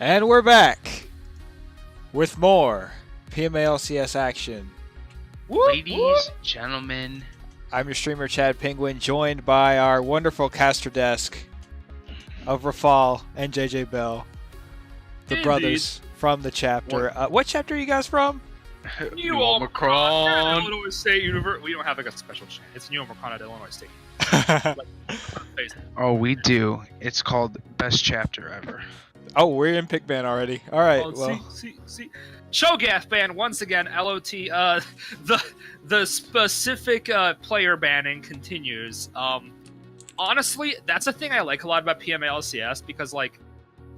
And we're back with more PMALCS action. Ladies, gentlemen, I'm your streamer, Chad Penguin, joined by our wonderful caster desk of Rafal and JJ Bell, the Indeed. brothers from the chapter. What chapter are you guys from? New Omicron. Illinois State University. We don't have like a special chant. It's New Omicron at Illinois State. oh, we do. It's called Best Chapter Ever. Oh, we're in pick ban already. All right. See. Shogath ban once again. LOT. The specific player banning continues. Honestly, that's a thing I like a lot about PMALCS because like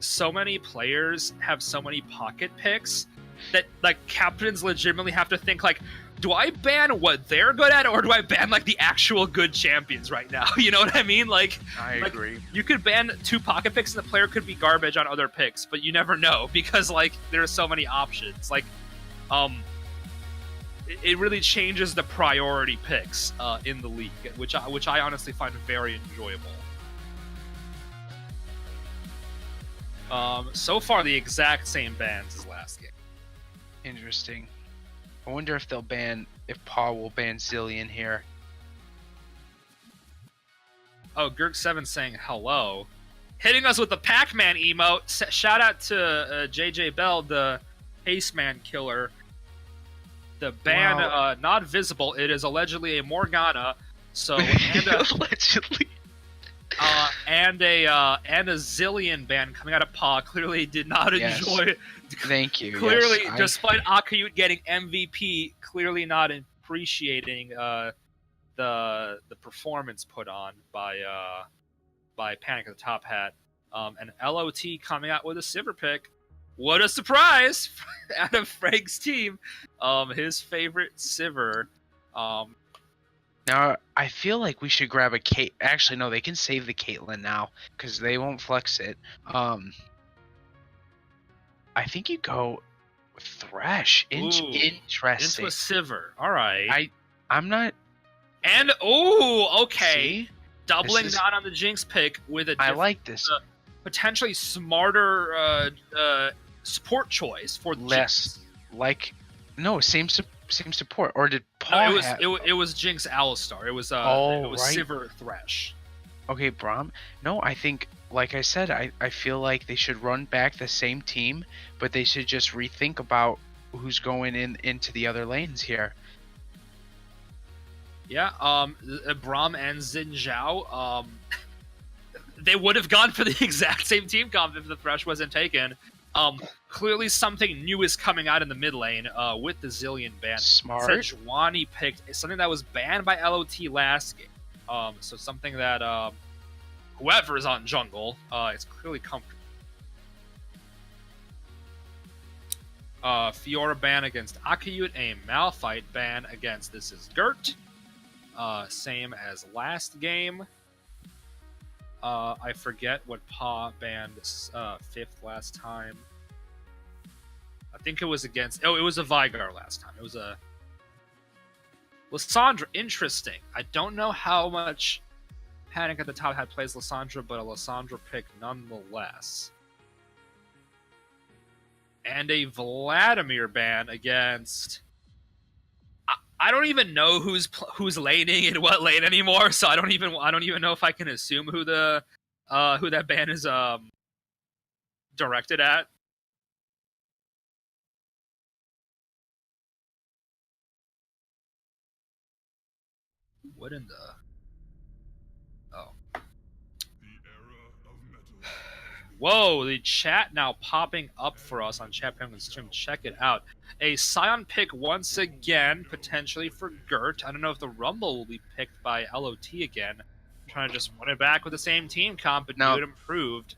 so many players have so many pocket picks that like captains legitimately have to think like, do I ban what they're good at or do I ban like the actual good champions right now? You know what I mean? Like I agree. You could ban 2 pocket picks and the player could be garbage on other picks, but you never know because like there are so many options. Like it really changes the priority picks in the league, which I honestly find very enjoyable. So far the exact same bans as last game. Interesting. I wonder if PAW will ban Zillion here. Oh, Gurk7 saying hello. Hitting us with the Pac-Man emote. Shout out to JJ Bell, the Hasteman killer. The ban, not visible. It is allegedly a Morgana. So allegedly. And a Zillion ban coming out of PAW. Clearly did not enjoy. Thank you. Clearly, yes, despite Akayut getting MVP, clearly not appreciating the performance put on by Panic at the Top Hat. And LOT coming out with a Sivir pick. what a surprise out of Frank's team. His favorite Sivir. Now, I feel like we should grab a Kate. Actually, no, they can save the Caitlyn now because they won't flex it. I think you go Thresh. Ooh, Interesting. Into a Sivir. All right. I'm not. And okay. See? Doubling down on the Jinx pick with a I like this. Potentially smarter support choice for the Less Jinx. Same support. Or did No, Paw it was Jinx Alistar. It was right. Sivir Thresh. Okay, Braum. No, I think, like I said, I feel like they should run back the same team, but they should just rethink about who's going into the other lanes here. Yeah, Braum and Xin Zhao, they would have gone for the exact same team comp if the Thresh wasn't taken. Clearly something new is coming out in the mid lane with the Zillion ban. Smart. Sejuani picked something that was banned by LOT last game. So something that whoever is on jungle is clearly comfortable. Fiora ban against Akayut, a Malphite ban against This Is Gert. Same as last game. I forget what PAW banned 5th last time. I think it was against... Oh, it was a Veigar last time. It was a... Lissandra, interesting. I don't know how much Panic at the Top had plays Lissandra, but a Lissandra pick nonetheless. And a Vladimir ban against... I don't even know who's laning in what lane anymore, so I don't even know if I can assume who that ban is directed at. What in the... Oh. Whoa, the chat now popping up for us on Chat Penguin stream. Check it out. A Scion pick once again, potentially for Gert. I don't know if the Rumble will be picked by LOT again. I'm trying to just run it back with the same team comp, but do it improved.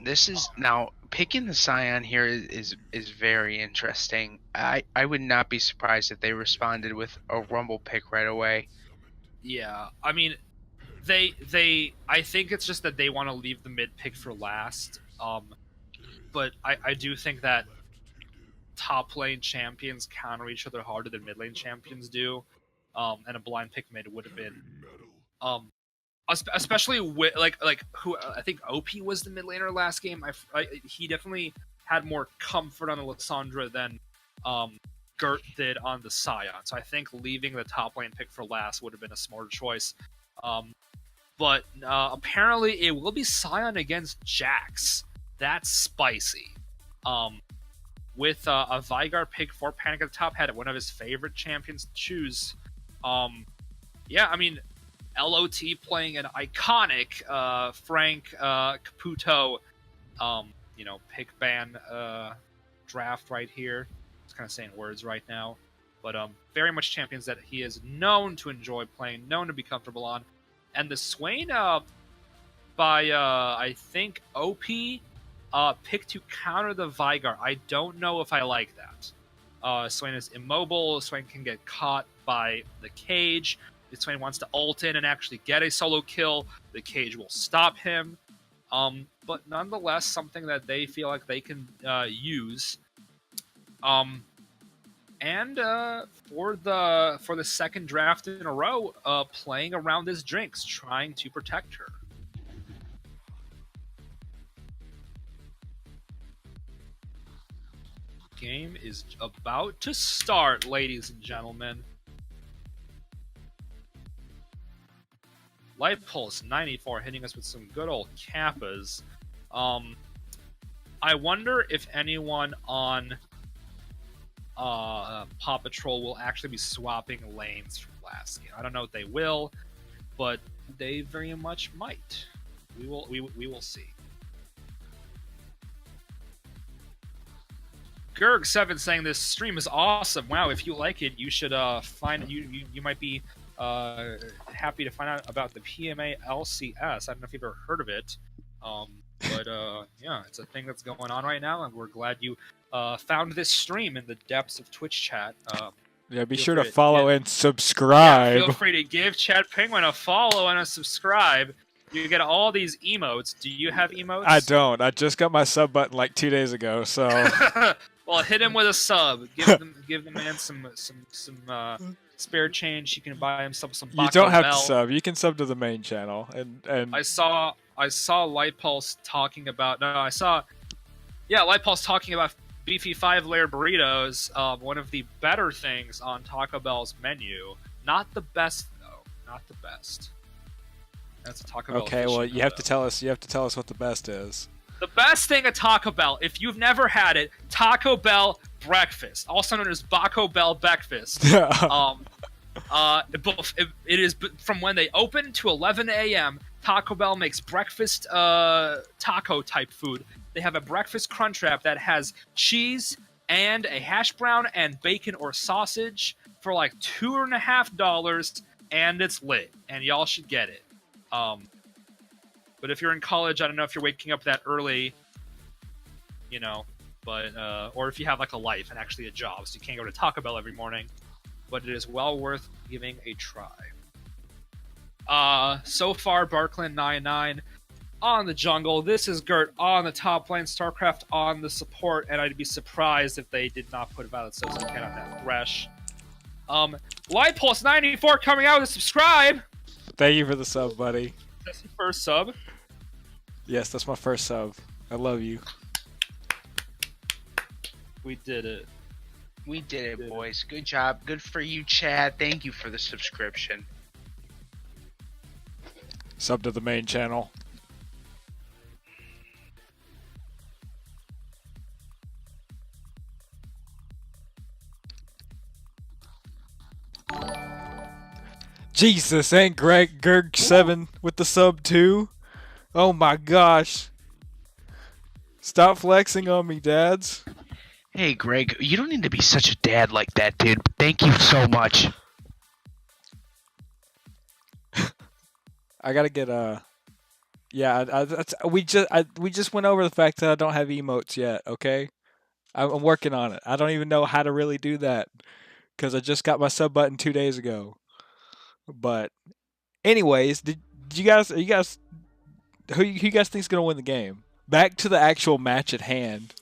This is now picking the Scion here is very interesting. I would not be surprised if they responded with a Rumble pick right away. Yeah, I mean, I think it's just that they want to leave the mid pick for last. But I do think that top lane champions counter each other harder than mid lane champions do. And a blind pick mid would have been, especially with like who I think OP was the mid laner last game. He definitely had more comfort on the Lissandra than Gert did on the Scion. So I think leaving the top lane pick for last would have been a smarter choice. But apparently it will be Scion against Jax. That's spicy. With a Veigar pick for Panic at the Top, had one of his favorite champions to choose. Yeah, I mean, LOT playing an iconic Frank Caputo, pick ban draft right here. Just kind of saying words right now. But very much champions that he is known to enjoy playing, known to be comfortable on. And the Swain by, I think, OP picked to counter the Veigar. I don't know if I like that. Swain is immobile. Swain can get caught by the cage. If Swain wants to ult in and actually get a solo kill, the cage will stop him. But nonetheless, something that they feel like they can use. And for the second draft in a row, playing around this Jinx, trying to protect her. Game is about to start, ladies and gentlemen. Light Pulse 94 hitting us with some good old Kappas. I wonder if anyone on Paw Patrol will actually be swapping lanes from last game. I don't know if they will, but they very much might. We will see. Gerg7 saying this stream is awesome. Wow, if you like it, you should find you might be happy to find out about the PMA LCS. I don't know if you've ever heard of it. But yeah, it's a thing that's going on right now, and we're glad you found this stream in the depths of Twitch chat. Yeah, be Feel sure free to to- follow yeah. and subscribe. Yeah, feel free to give Chad Penguin a follow and a subscribe. You get all these emotes. Do you have emotes? I don't. I just got my sub button like 2 days ago, so Well, hit him with a sub. Give the man some spare change. You can buy him some. you Baco don't have Bell. to sub. You can sub to the main channel, and I saw Light Pulse talking about. Light Pulse talking about beefy 5-layer burritos. One of the better things on Taco Bell's menu. Not the best though. Not the best. That's a Taco Bell. okay. Well, you have to aficionado. tell us. You have to tell us what the best is. The best thing at Taco Bell, if you've never had it, Taco Bell breakfast, also known as Baco Bell breakfast. It is from when they open to 11 a.m. Taco Bell makes breakfast taco type food. They have a breakfast crunch wrap that has cheese and a hash brown and bacon or sausage for like $2.50, and it's lit. And y'all should get it. But if you're in college, I don't know if you're waking up that early, but or if you have like a life and actually a job, so you can't go to Taco Bell every morning. But it is well worth giving a try. So far, Barkland 99 on the jungle. This is Gert on the top lane, StarCraft on the support, and I'd be surprised if they did not put Violet Sosa on that Thresh. Light Pulse 94 coming out with a subscribe. Thank you for the sub, buddy. That's the first sub. Yes, that's my first sub. I love you. We did it. We did it, boys. Good job. Good for you, Chad. Thank you for the subscription. Sub to the main channel. Jesus, and Gerg7 with the sub too. Oh my gosh. Stop flexing on me, dads. Hey, Greg, you don't need to be such a dad like that, dude. Thank you so much. I gotta get we just went over the fact that I don't have emotes yet. Okay, I'm working on it. I don't even know how to really do that because I just got my sub button 2 days ago. But anyways, are you guys who you guys think's gonna win the game? Back to the actual match at hand.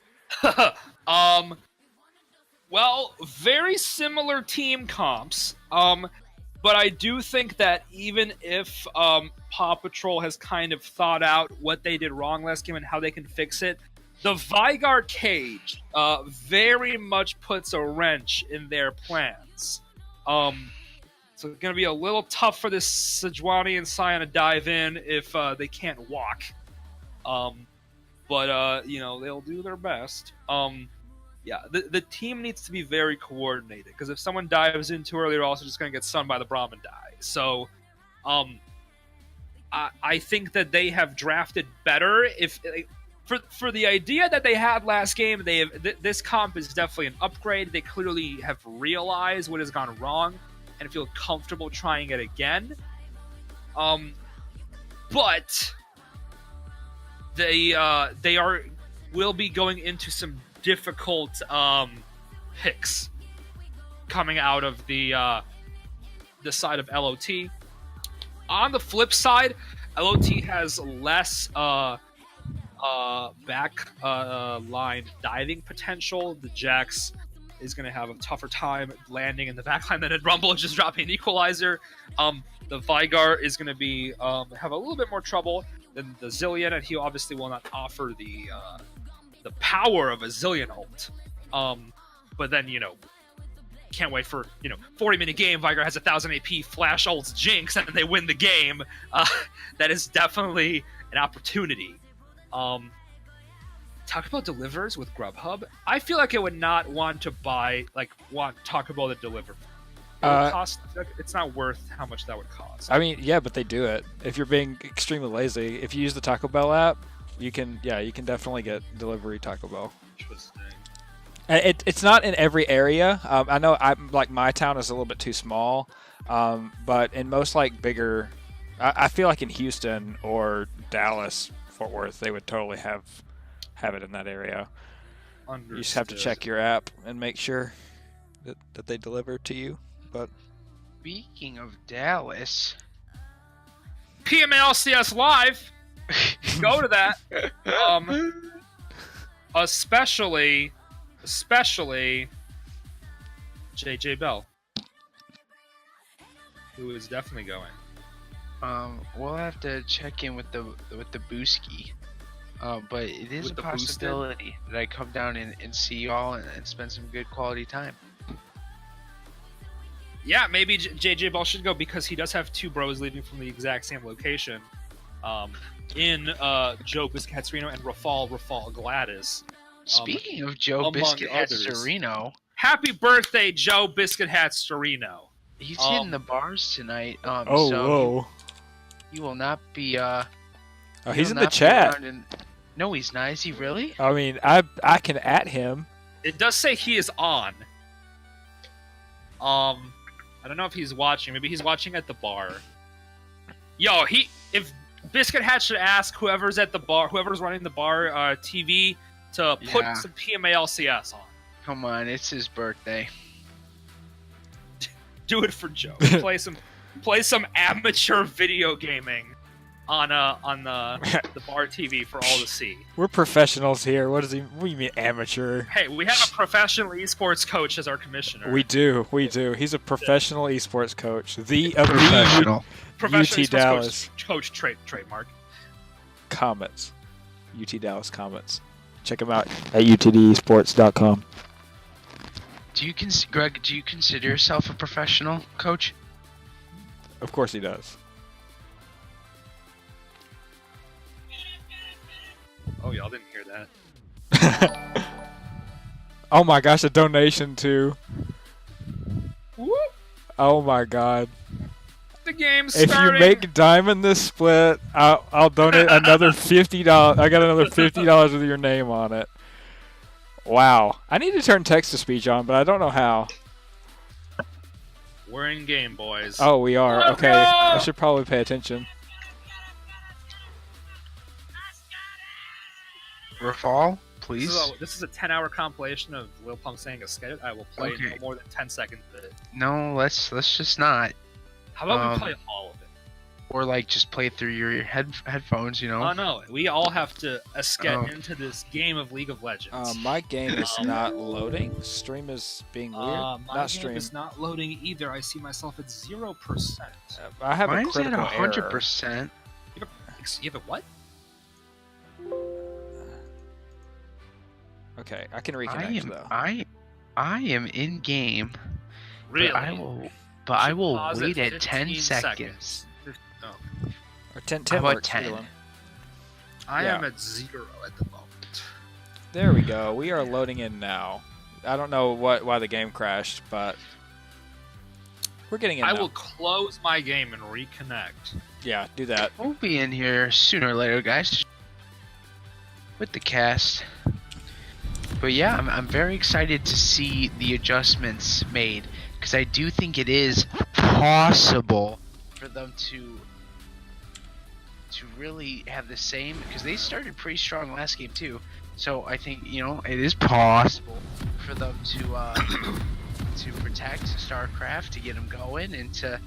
Well, very similar team comps. But I do think that even if Paw Patrol has kind of thought out what they did wrong last game and how they can fix it, the Vygar cage very much puts a wrench in their plans. So it's going to be a little tough for this Sejuani and Sion to dive in if they can't walk. But they'll do their best. Yeah, the team needs to be very coordinated, because if someone dives in too early, they're also just going to get stunned by the Braum and die. So, I think that they have drafted better. For the idea that they had last game, this comp is definitely an upgrade. They clearly have realized what has gone wrong and feel comfortable trying it again. But they will be going into some difficult picks coming out of the side of LOT. On the flip side, LOT has less back line diving potential. The Jax is going to have a tougher time landing in the backline than in Rumble, just dropping an equalizer. The Vygar is going to be have a little bit more trouble than the Zillion, and he obviously will not offer the power of a Zillion ult. But then, can't wait for, 40-minute game, Vygar has 1,000 AP, flash ults Jinx, and they win the game. That is definitely an opportunity. Talk about delivers with Grubhub. I feel like I would not want to want Taco Bell to deliver. It would cost, it's not worth how much that would cost. I mean, yeah, but they do it. If you're being extremely lazy, if you use the Taco Bell app, you can definitely get delivery Taco Bell. Interesting. It's not in every area. I know my town is a little bit too small, but in most bigger, I feel like in Houston or Dallas, Fort Worth, they would totally have it in that area. Understood. You just have to check your app and make sure that they deliver to you. But Speaking of Dallas, PMLCS Live. Go to that. Especially JJ Bell, who is definitely going. we'll have to check in with the Booski. But it is With a the boosted? possibility that I come down and see y'all and spend some good quality time. Yeah, maybe JJ Bell should go because he does have two bros leaving from the exact same location. In Joe Biscatsarino and Rafal Gladys. Speaking of Joe among Biscuit at others. Sereno, Happy birthday, Joe Biscuit Hat Storino. he's hitting the bars tonight. oh, so whoa! he will not be. Oh, he he's will in the not be chat. around in- No, he's not. Is he really? I mean, I can at him. It does say he is on. I don't know if he's watching. Maybe he's watching at the bar. Yo, if Biscuit Hat should ask whoever's at the bar, whoever's running the bar TV to put Yeah. some PMALCS on. Come on, it's his birthday. Do it for Joe. play some amateur video gaming on the bar TV for all to see. We're professionals here. What do you mean amateur? Hey, we have a professional esports coach as our commissioner. We do. He's a professional esports coach. The Professional. Professional UT esports Dallas. coach trademark. Comets. UT Dallas Comets. Check him out at utdesports.com. Greg, do you consider yourself a professional coach? Of course he does. Oh, y'all didn't hear that. Oh my gosh, a donation too. Whoop, Oh my god. the game's If starting. you make diamond this split, I'll donate another $50. I got another $50 with your name on it. Wow. I need to turn text to speech on, but I don't know how. We're in game, boys. Oh, we are. Let's Okay. go! I should probably pay attention. Rafal, This please. is a 10-hour compilation of Lil Pump saying a skit. I will play Okay. no more than 10 seconds of it. No, let's just not. How about we Um, play all of it? Or like just play through your headphones, you know. Oh no, we all have to escape Oh. into this game of League of Legends. My game is not loading. Stream is being weird. My not game stream. is not loading either. I see myself at 0%. I have a Mine's at critical 100%. You have a what? error. Okay, I can reconnect though. I am in game. Really? But I will Pause wait at 15 10 seconds. Oh. Or 10 How about works, either 10? one. I Yeah. am at 0 at the moment. There we go. We are loading in now. I don't know why the game crashed, but we're getting in I now. will close my game and reconnect. Yeah, do that. We'll be in here sooner or later, guys. With the cast. But yeah, I'm very excited to see the adjustments made. Because I do think it is possible for them to really have the same, because they started pretty strong last game too. So I think, you know, it is possible for them to protect StarCraft, to get them going, and to,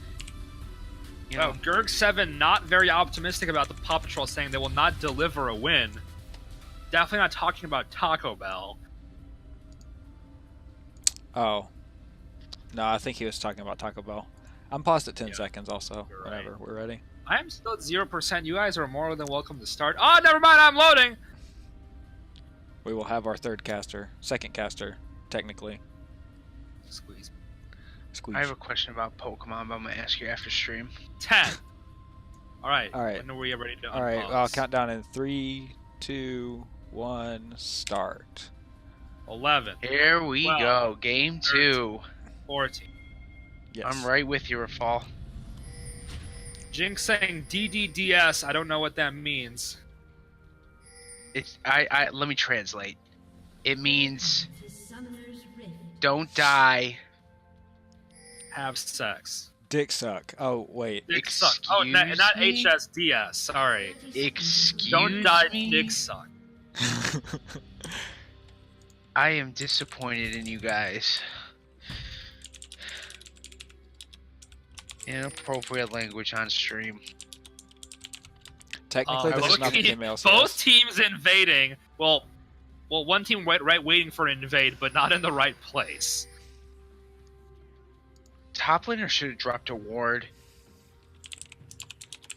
you know, Gerg7 not very optimistic about the Paw Patrol, saying they will not deliver a win. Definitely not talking about Taco Bell. Oh. No, I think he was talking about Taco Bell. I'm paused at 10 seconds also, You're whenever we're ready. I am still at 0%. You guys are more than welcome to start. Oh, never mind. I'm loading. We will have our second caster, technically. Squeeze. Squeeze. I have a question about Pokemon, but I'm gonna ask you after stream. 10. All right. All right. When are we ready to All right, unpause? I'll count down in 3, 2, 1, start. 11. Here we 12, go, game 2. 14. Yes. I'm right with you, Rafal. Jinx saying DDDS. I don't know what that means. It's let me translate. It means don't die. Have sex. Dick suck. Oh wait. Dick suck. Oh, not me? HSDS. Sorry. Excuse Don't die. me? Dick suck. I am disappointed in you guys. Inappropriate language on stream. Technically, this is not the game LCS. Both teams invading. Well, one team right waiting for an invade, but not in the right place. Top laner should have dropped a ward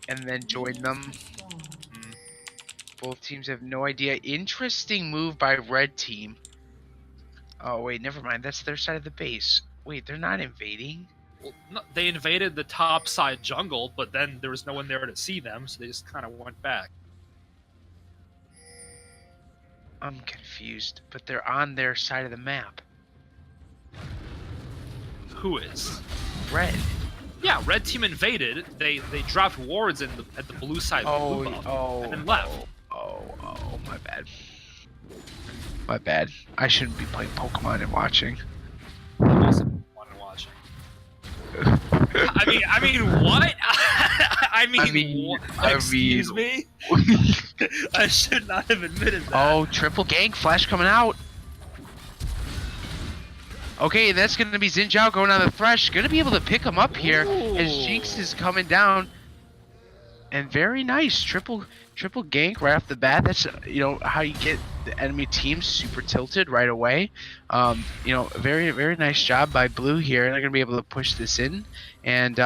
and then joined them. Both teams have no idea. Interesting move by red team. Oh wait, never mind. That's their side of the base. Wait, they're not invading? Well, no, they invaded the top side jungle, but then there was no one there to see them, so they just kind of went back. I'm confused, but they're on their side of the map. Who is? Red. Yeah, red team invaded. They dropped wards at the blue side blue buff, and then left. Oh, my bad. My bad. I shouldn't be playing Pokemon and watching. I also wanted watching. I mean, what? Excuse me? I should not have admitted that. Oh, triple gank, flash coming out. Okay, that's going to be Xin Zhao going on the Thresh. Going to be able to pick him up here as Jinx is coming down. And very nice. Triple gank right off the bat. That's, how you get the enemy team super tilted right away. Very, very nice job by Blue here. They're going to be able to push this in and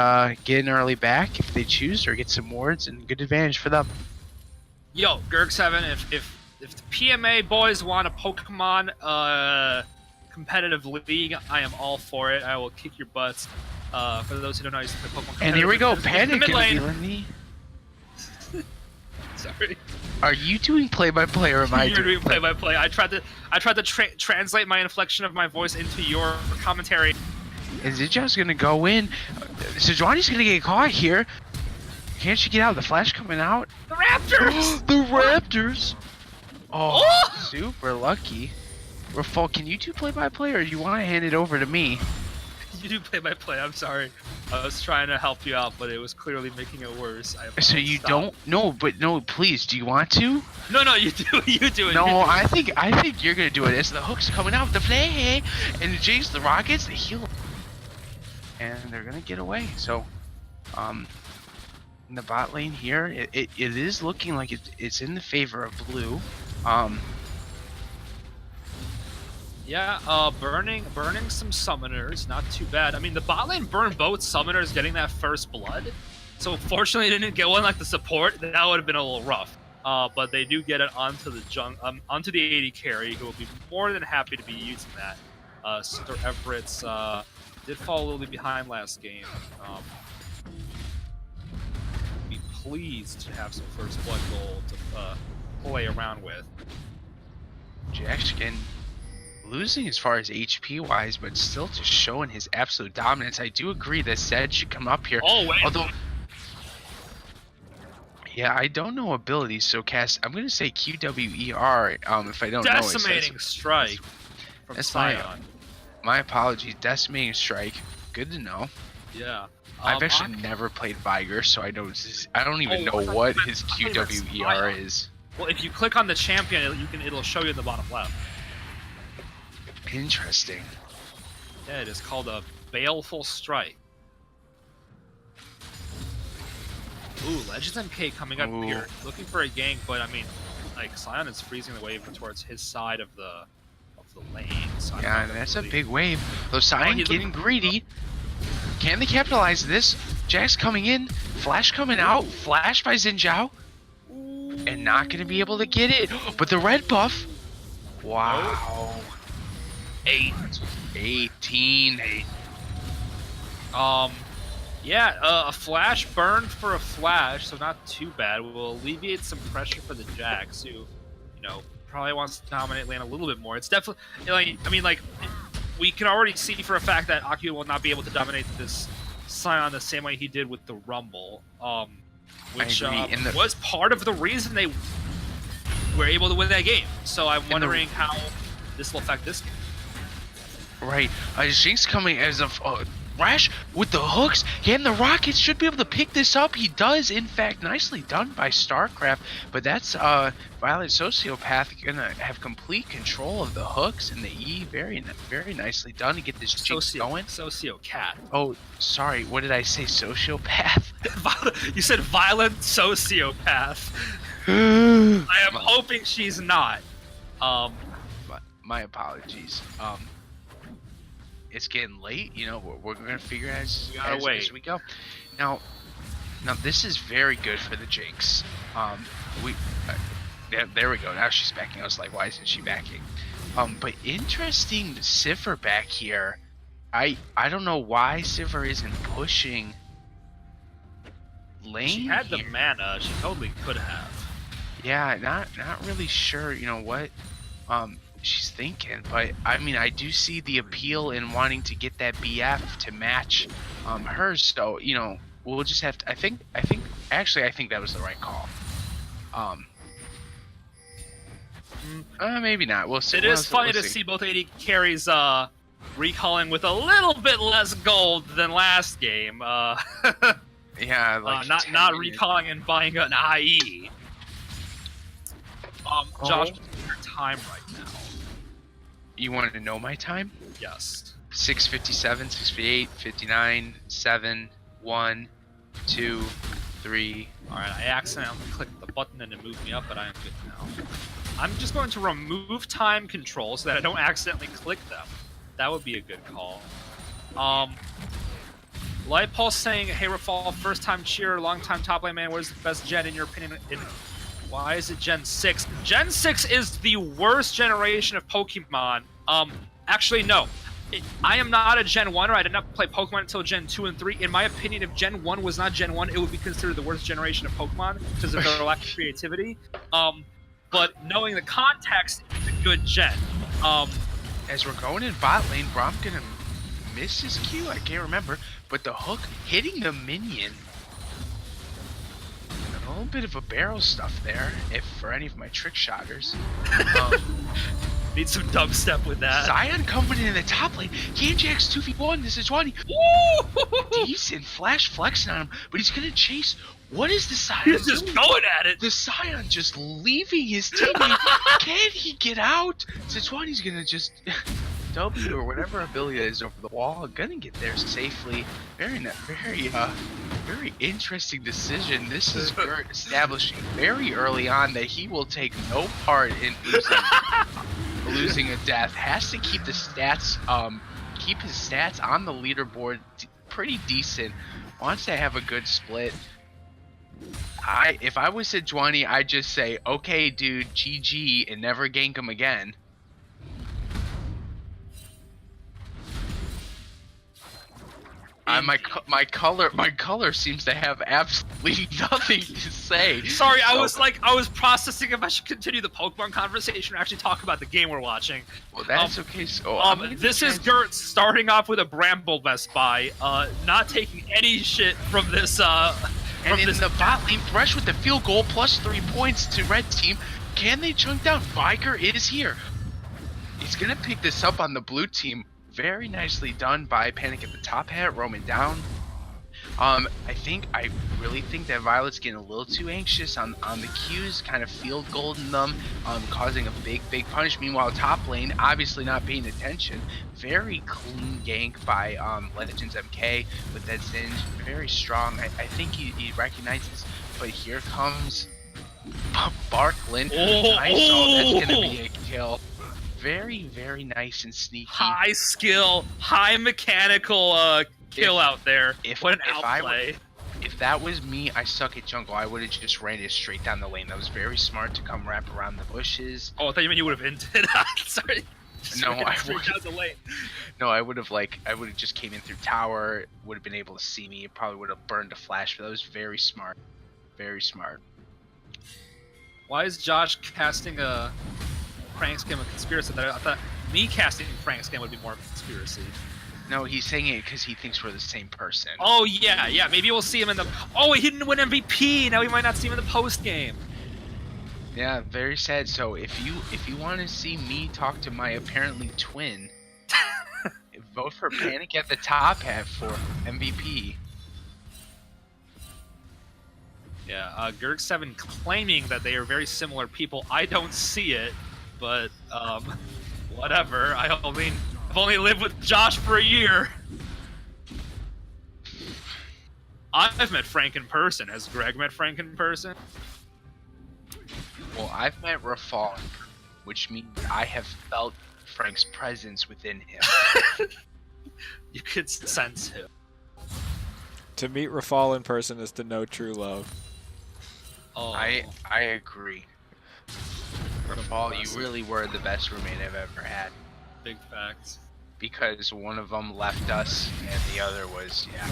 get an early back if they choose, or get some wards, and good advantage for them. Yo, Gerg7, if the PMA boys want a Pokemon competitive league, I am all for it. I will kick your butts. For those who don't know, I used to play Pokemon. And here we go, Panic mid gonna be lane. me. Sorry. Are you doing play-by-play or am I You're doing play? play-by-play. I tried to translate my inflection of my voice into your commentary. And Zija's gonna go in. Sejuani's gonna get caught here. Can't she get out? The flash coming out. The Raptors! The Raptors! Oh, super lucky. Rafal, can you do play-by-play, or do you want to hand it over to me? You do play-by-play. I'm sorry. I was trying to help you out, but it was clearly making it worse. So you don't? No, please. Do you want to? No, you do. You do it. No, I think you're gonna do it. As the hook's coming out, the play, and the Jinx, the Rockets, the heal, and they're gonna get away. So, in the bot lane here, it is looking like it's in the favor of Blue. Yeah, burning some summoners, not too bad. I mean, the bot lane burned both summoners getting that first blood, so fortunately they didn't get one like the support. That would have been a little rough. But they do get it onto the onto the AD carry, who will be more than happy to be using that. Sir Everett's did fall a little bit behind last game. Be pleased to have some first blood gold to play around with. Jackskin losing as far as HP wise, but still just showing his absolute dominance. I do agree that Zed should come up here. Oh wait. Although, yeah, I don't know abilities, so cast. I'm gonna say QWER. If I don't know, Decimating strike from Scion. My apologies. Decimating strike. Good to know. Yeah. I've actually never played Viger, so I don't even know what his QWER is. Well, if you click on the champion, it'll show you in the bottom left. Interesting. Yeah, it is called a Baleful Strike. Ooh, Legends MK coming up here, looking for a gank, but I mean, like Scion is freezing the wave towards his side of the lane. So yeah, and that's a big wave. Though Scion getting greedy. Can they capitalize this? Jax coming in, Flash coming out, Flash by Xin Zhao, and not gonna be able to get it. But the red buff. Wow. 18. Yeah, a flash burned for a flash, so not too bad. Will alleviate some pressure for the Jax, who, probably wants to dominate lane a little bit more. It's definitely, we can already see for a fact that Akio will not be able to dominate this Scion the same way he did with the Rumble, which was part of the reason they were able to win that game. So I'm wondering how this will affect this game. Right. Jinx coming as of Thresh with the hooks and the rockets should be able to pick this up. He does, in fact. Nicely done by StarCraft. But that's Violet Sociopath gonna have complete control of the hooks and the E. Very nicely done to get this Jinx going. Sociocat. Oh, sorry. What did I say? Sociopath? You said violent sociopath. I am hoping she's not. My apologies. It's getting late. You know, we're gonna figure it as we go. Now this is very good for the Jinx. There we go. Now she's backing. I was like, why isn't she backing? But interesting, Sivir back here. I don't know why Sivir isn't pushing lane. She had here. the mana. She totally could have. Yeah, not really sure. You know what? She's thinking, but I mean, I do see the appeal in wanting to get that BF to match hers. So you know, we'll just have to. I think that was the right call. Maybe not. We'll see. It is funny to see both AD carries recalling with a little bit less gold than last game. Yeah, like not recalling and buying an IE. Josh, what's your time right now? You wanted to know my time? Yes. 6:57, 6:58, 59, 7, 1, 2, 3. Alright, I accidentally clicked the button and it moved me up, but I am good now. I'm just going to remove time control so that I don't accidentally click them. That would be a good call. Light Pulse saying, hey Rafal, first time cheer, long time top lane man, what is the best gen in your opinion? Why is it Gen 6? Gen 6 is the worst generation of Pokemon. Actually, no. I am not a Gen 1er. I did not play Pokemon until Gen 2 and 3. In my opinion, if Gen 1 was not Gen 1, it would be considered the worst generation of Pokemon because of their lack of creativity. But knowing the context, it's a good gen. As we're going in bot lane, Brom's gonna miss his Q? I can't remember. But the hook hitting the minion. A little bit of a barrel stuff there, if for any of my trick shotters. Need some dubstep with that. Zion coming in the top lane. Kanjax 2v1. This is 20. Decent flash flexing on him, but he's gonna chase. What is the Scion He's just doing? going at it. The Scion just leaving his teammate. Can he get out? Sejuani's gonna just W or whatever ability is over the wall. Gonna get there safely. Very interesting decision. This is Gert establishing very early on that he will take no part in losing a death. Has to keep the stats, keep his stats on the leaderboard pretty decent. Wants to have a good split. If I was Sejuani, I'd just say, okay, dude, GG, and never gank him again. My color seems to have absolutely nothing to say. Sorry, I was processing if I should continue the Pokemon conversation or actually talk about the game we're watching. Well, that's okay. So this is Gert starting off with a Bramble Best Buy, not taking any shit from this. And in the bot lane, Thresh with the field goal plus 3 points to red team. Can they chunk down? Viker is here. He's gonna pick this up on the blue team. Very nicely done by Panic at the top hat, roaming down. I really think that Violet's getting a little too anxious on the Qs, kind of field golding them, causing a big punish. Meanwhile, top lane, obviously not paying attention. Very clean gank by Legends MK with that Zinj. Very strong. I think he recognizes, but here comes Barklin. That's gonna be a kill. Very nice and sneaky. High skill, high mechanical kill out there. What an outplay. If that was me, I suck at jungle, I would have just ran it straight down the lane. That was very smart to come wrap around the bushes. Oh, I thought you meant you would have inted. Sorry. No, I would have just came in through tower, would have been able to see me, probably would have burned a flash, but that was very smart. Very smart. Why is Josh casting a prank scam a conspiracy? I thought me casting a prank scam would be more of a conspiracy. No, he's saying it because he thinks we're the same person. Oh yeah. Maybe we'll see him in the. Oh, he didn't win MVP. Now we might not see him in the post game. Yeah, very sad. So if you want to see me talk to my apparently twin, Vote for Panic at the Top Hat for MVP. Yeah, Gerg7 claiming that they are very similar people. I don't see it, but whatever. I've only lived with Josh for a year. I've met Frank in person. Has Greg met Frank in person? Well, I've met Rafal, which means I have felt Frank's presence within him. You could sense him. To meet Rafal in person is to know true love. Oh, I agree. Rafal, you really were the best roommate I've ever had. big facts. Because one of them left us, and the other was, yeah.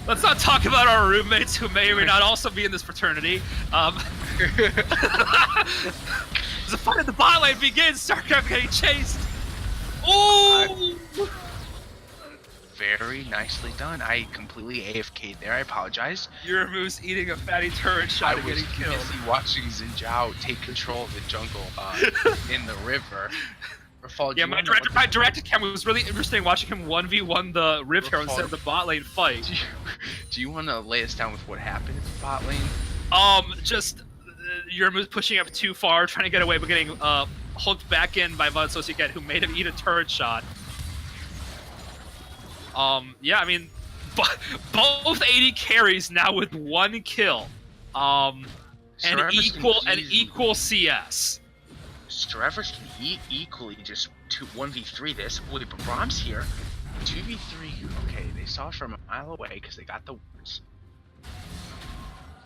Let's not talk about our roommates who may or may not also be in this fraternity. As the fight in the bot lane begins, StarCraft getting chased. Ooh! Very nicely done. I completely AFK'd there. I apologize. Yuramu's eating a fatty turret shot and getting killed. I was busy watching Xinjiao take control of the jungle in the river. Rafal, Yeah, my directed camera was really interesting watching him 1v1 the Rift Herald instead of the bot lane fight. Do you want to lay us down with what happened in the bot lane? Just Yuramu's pushing up too far, trying to get away, but getting hooked back in by Vod Sosiaket, who made him eat a turret shot. Yeah, I mean, both 80 carries now with 1 kill. And equal CS. Strevers can equally just 1v3 this. Wait, but Brahm's here. 2v3. Okay, they saw it from a mile away because they got the words.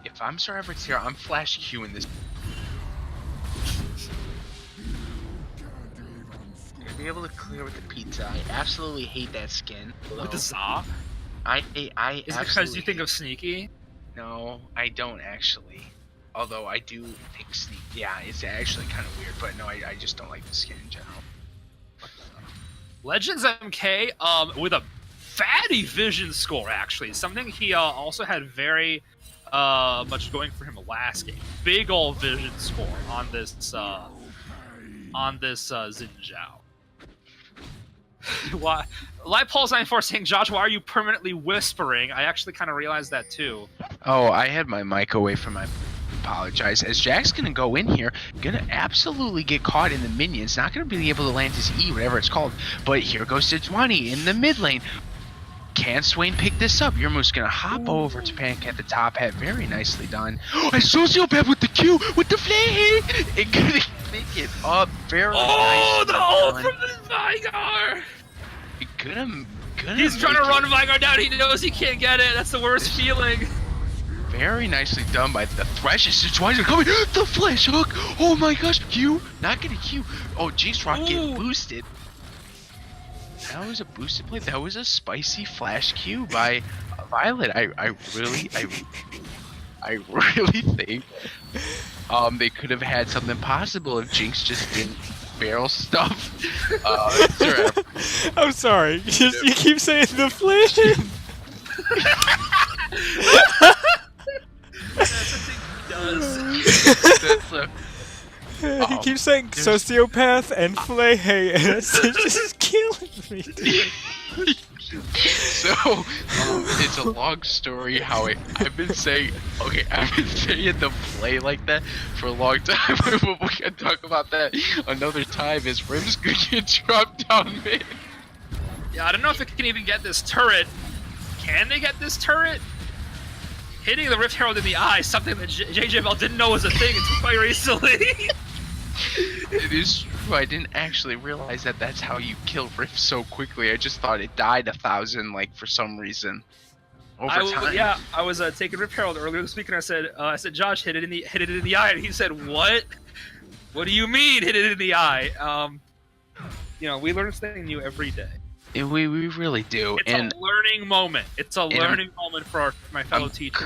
If I'm Sir Everett's here, I'm flash Qing this. Gonna be able to clear with the pizza. I absolutely hate that skin. With the Za? I Is it because you think of Sneaky? No, I don't actually. Although I do think yeah, it's actually kind of weird, but no, I just don't like the skin in general. Legends MK, with a fatty vision score, actually. Something he also had very much going for him last game. Big ol' vision score on this Xinjiao. Why? Light Pulse 94 saying, Josh, why are you permanently whispering? I actually kind of realized that too. Oh, I had my mic away from my... Apologize. As Jack's gonna go in here, gonna absolutely get caught in the minions. Not gonna be able to land his E, whatever it's called. But here goes Sejuani in the mid lane. Can Swain pick this up? Yurmu's gonna hop over to Panic at the top hat. Very nicely done. And Sociopath with the Q, with the flame! And gonna pick it up. Very nice. Oh, the ult from the Vygar! He's trying to run Vygar down. He knows he can't get it. That's the worst feeling. Very nicely done by the Thresh. Sejuani's coming. The flash hook. Oh my gosh. Q. Not gonna Q. Oh, G-Rock get boosted. That was a boosted play. That was a spicy flash Q by Violet. I really think they could have had something possible if Jinx just didn't barrel stuff. I'm sorry. You keep saying the flame. That's the thing he does. He keeps saying sociopath and flayhay, and it's just killing me, dude. So, it's a long story how I've been saying the play like that for a long time, but we can talk about that another time as Rim's gonna get dropped down mid. Yeah, I don't know if it can even get this turret. Can they get this turret? Hitting the Rift Herald in the eye, something that JJBL didn't know was a thing until quite recently. It is true. I didn't actually realize that that's how you kill Rift so quickly. I just thought it died 1,000, like, for some reason. Over time. Yeah, I was taking Rift Herald earlier this week, and I said, Josh, hit it in the eye, and he said, what? What do you mean, hit it in the eye? You know, we learn something new every day. We really do. It's a learning moment. It's a learning moment for my fellow teachers.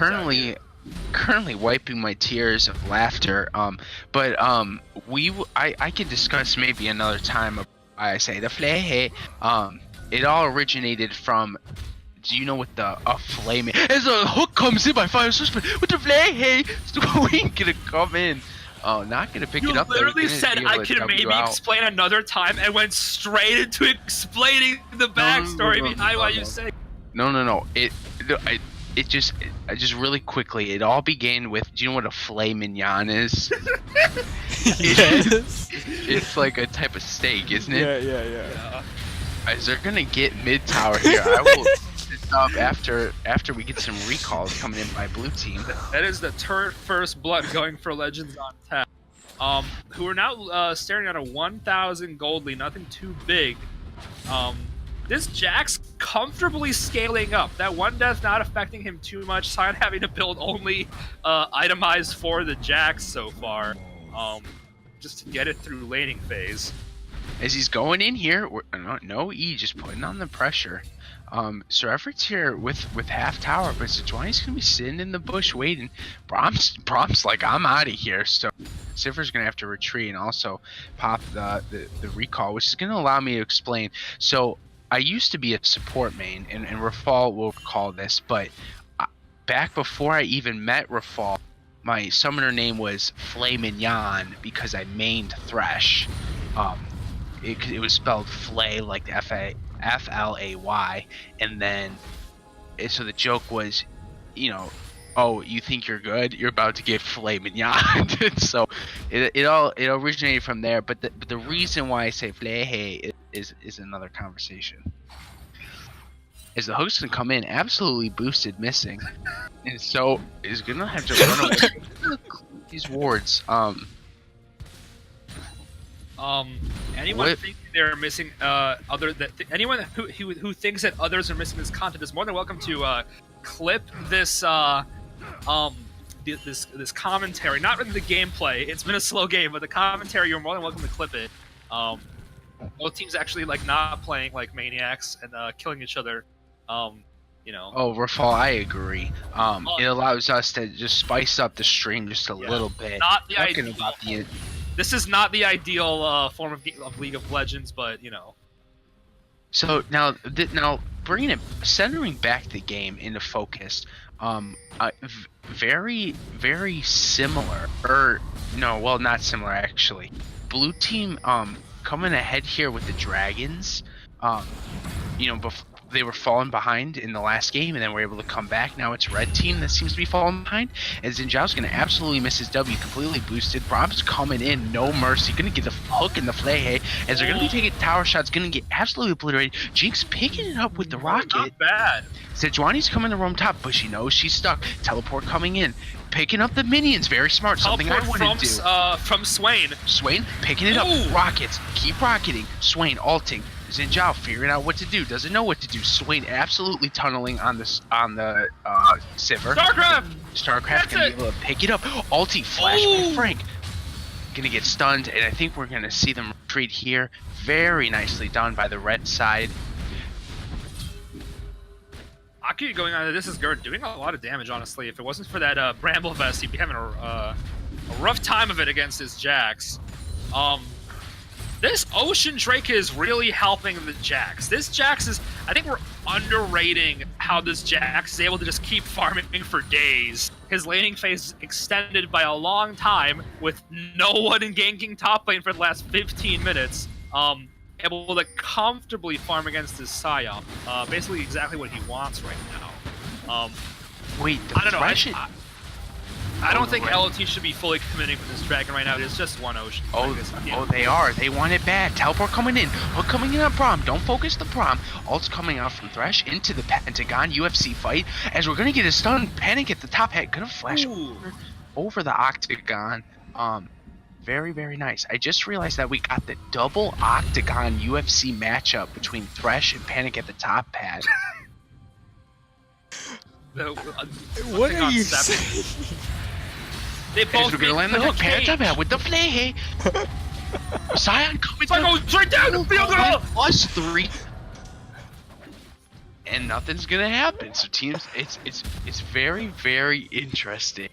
Currently wiping my tears of laughter. But I can discuss maybe another time. I say the flay. It all originated from. Do you know what the flame? As a hook comes in by Fire Suspect with the flay, so we ain't gonna come in. Oh, not gonna pick You it up. Though. literally Gonna said be able I to can W maybe out. explain another time and went straight into explaining the backstory behind why you say. No. It just really quickly. It all began with. Do you know what a filet mignon is? Yes. It's like a type of steak, isn't it? Yeah. Yeah. As they're gonna get mid tower here, I will set up after we get some recalls coming in by blue team. That is the turret first blood going for Legends on tap. Who are now staring at a 1,000 gold lead, nothing too big. This Jax comfortably scaling up. That one death not affecting him too much. Sion having to build only itemized for the Jax so far, just to get it through laning phase. As he's going in here, no E, just putting on the pressure. Sir Effort's here with half tower, but Sejuani's gonna be sitting in the bush waiting. Brom's like, I'm out of here. So Siffer's gonna have to retreat and also pop the recall, which is gonna allow me to explain. So I used to be a support main, and Rafal will recall this, but back before I even met Rafal, my summoner name was Flay Mignon because I mained Thresh. It was spelled Flay, like Flay, and then so the joke was, oh, you think you're good? You're about to get Flay Mignon. So it originated from there. But the reason why I say Flay is another conversation. As the hook's gonna come in absolutely boosted, missing, and so is gonna have to run away these wards. Anyone think they're missing anyone who thinks that others are missing this content is more than welcome to clip this this commentary. Not really the gameplay. It's been a slow game, but the commentary, you're more than welcome to clip it. Both teams actually like not playing like maniacs and killing each other. Oh, Rafal, I agree. It allows us to just spice up the stream just a little bit. Not the ideal. This is not the ideal form of League of Legends, but So now centering back the game into focus, very very similar, not similar actually. Blue team coming ahead here with the dragons. They were falling behind in the last game and then were able to come back. Now it's red team that seems to be falling behind. And Xinjiao's going to absolutely miss his W, completely boosted. Brom's coming in, no mercy. Going to get the hook in the Flay, as they're going to be taking tower shots. Going to get absolutely obliterated. Jinx picking it up with the rocket. Not bad. Sejuani's coming to roam top, but she knows she's stuck. Teleport coming in. Picking up the minions, very smart. Something I wouldn't do. From Swain. Swain picking it up. Rockets, keep rocketing. Swain alting. Xinjiao figuring out what to do, doesn't know what to do. Swain absolutely tunneling on the Sivir. Starcraft gonna be able to pick it up. Ulti flash by Frank. Gonna get stunned, and I think we're gonna see them retreat here. Very nicely done by the red side. Aki going on. This is Gerd doing a lot of damage, honestly. If it wasn't for that Bramble Vest, he'd be having a rough time of it against his Jax. This Ocean Drake is really helping the Jax. This Jax is... I think we're underrating how this Jax is able to just keep farming for days. His laning phase is extended by a long time with no one in ganking top lane for the last 15 minutes. Able to comfortably farm against his Psyop. Basically exactly what he wants right now. Wait, I don't know. I don't think LOT should be fully committing for this dragon right now. It's just one Ocean. They are. They want it bad. Teleport coming in. Hook coming in on Prom. Don't focus the Prom. Ult's coming out from Thresh into the Pentagon UFC fight. As we're going to get a stun. Panic at the top hat. Going to flash over the Octagon. Very, very nice. I just realized that we got the double Octagon UFC matchup between Thresh and Panic at the top pad. What are you saying? They both we're gonna land the hook. Panic with the Flay. Sion coming down. Straight down the field goal. +3. And nothing's gonna happen. So teams, it's very, very interesting.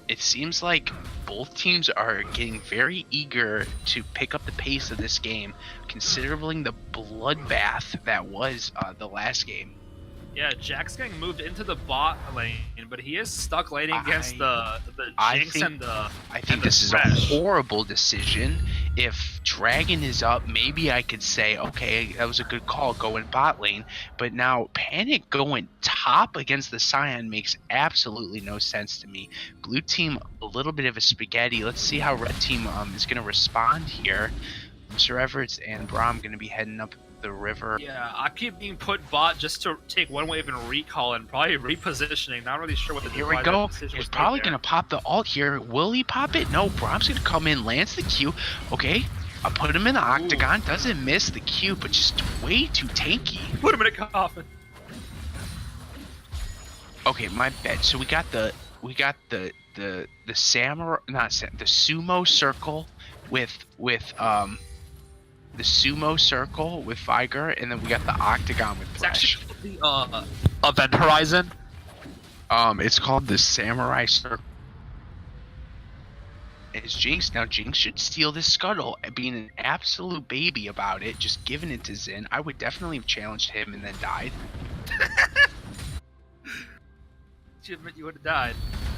It seems like both teams are getting very eager to pick up the pace of this game, considering the bloodbath that was the last game. Yeah, Jack's getting moved into the bot lane, but he is stuck laning against the Jinx and the I think and the this is a Thresh. horrible decision. If Dragon is up, maybe I could say, okay, that was a good call going bot lane. But now Panic going top against the Scion makes absolutely no sense to me. Blue team, a little bit of a spaghetti. Let's see how Red team is going to respond here. Sir Everett's and Braum going to be heading up the river. Yeah, I keep being put bot just to take one wave and recall and probably repositioning. Not really sure what the Here we go. He's probably going to pop the ult here. Will he pop it? No, Braum's going to come in, lands the Q. Okay, I put him in the octagon. Doesn't miss the Q, but just way too tanky. Put him in a coffin. Okay, my bad. So we got the samurai, the sumo circle with the sumo circle with Viger, and then we got the octagon with Thresh. It's actually the Event Horizon. It's called the Samurai Circle. It's Jinx. Now Jinx should steal this scuttle, being an absolute baby about it, just giving it to Xin. I would definitely have challenged him and then died. You would have died.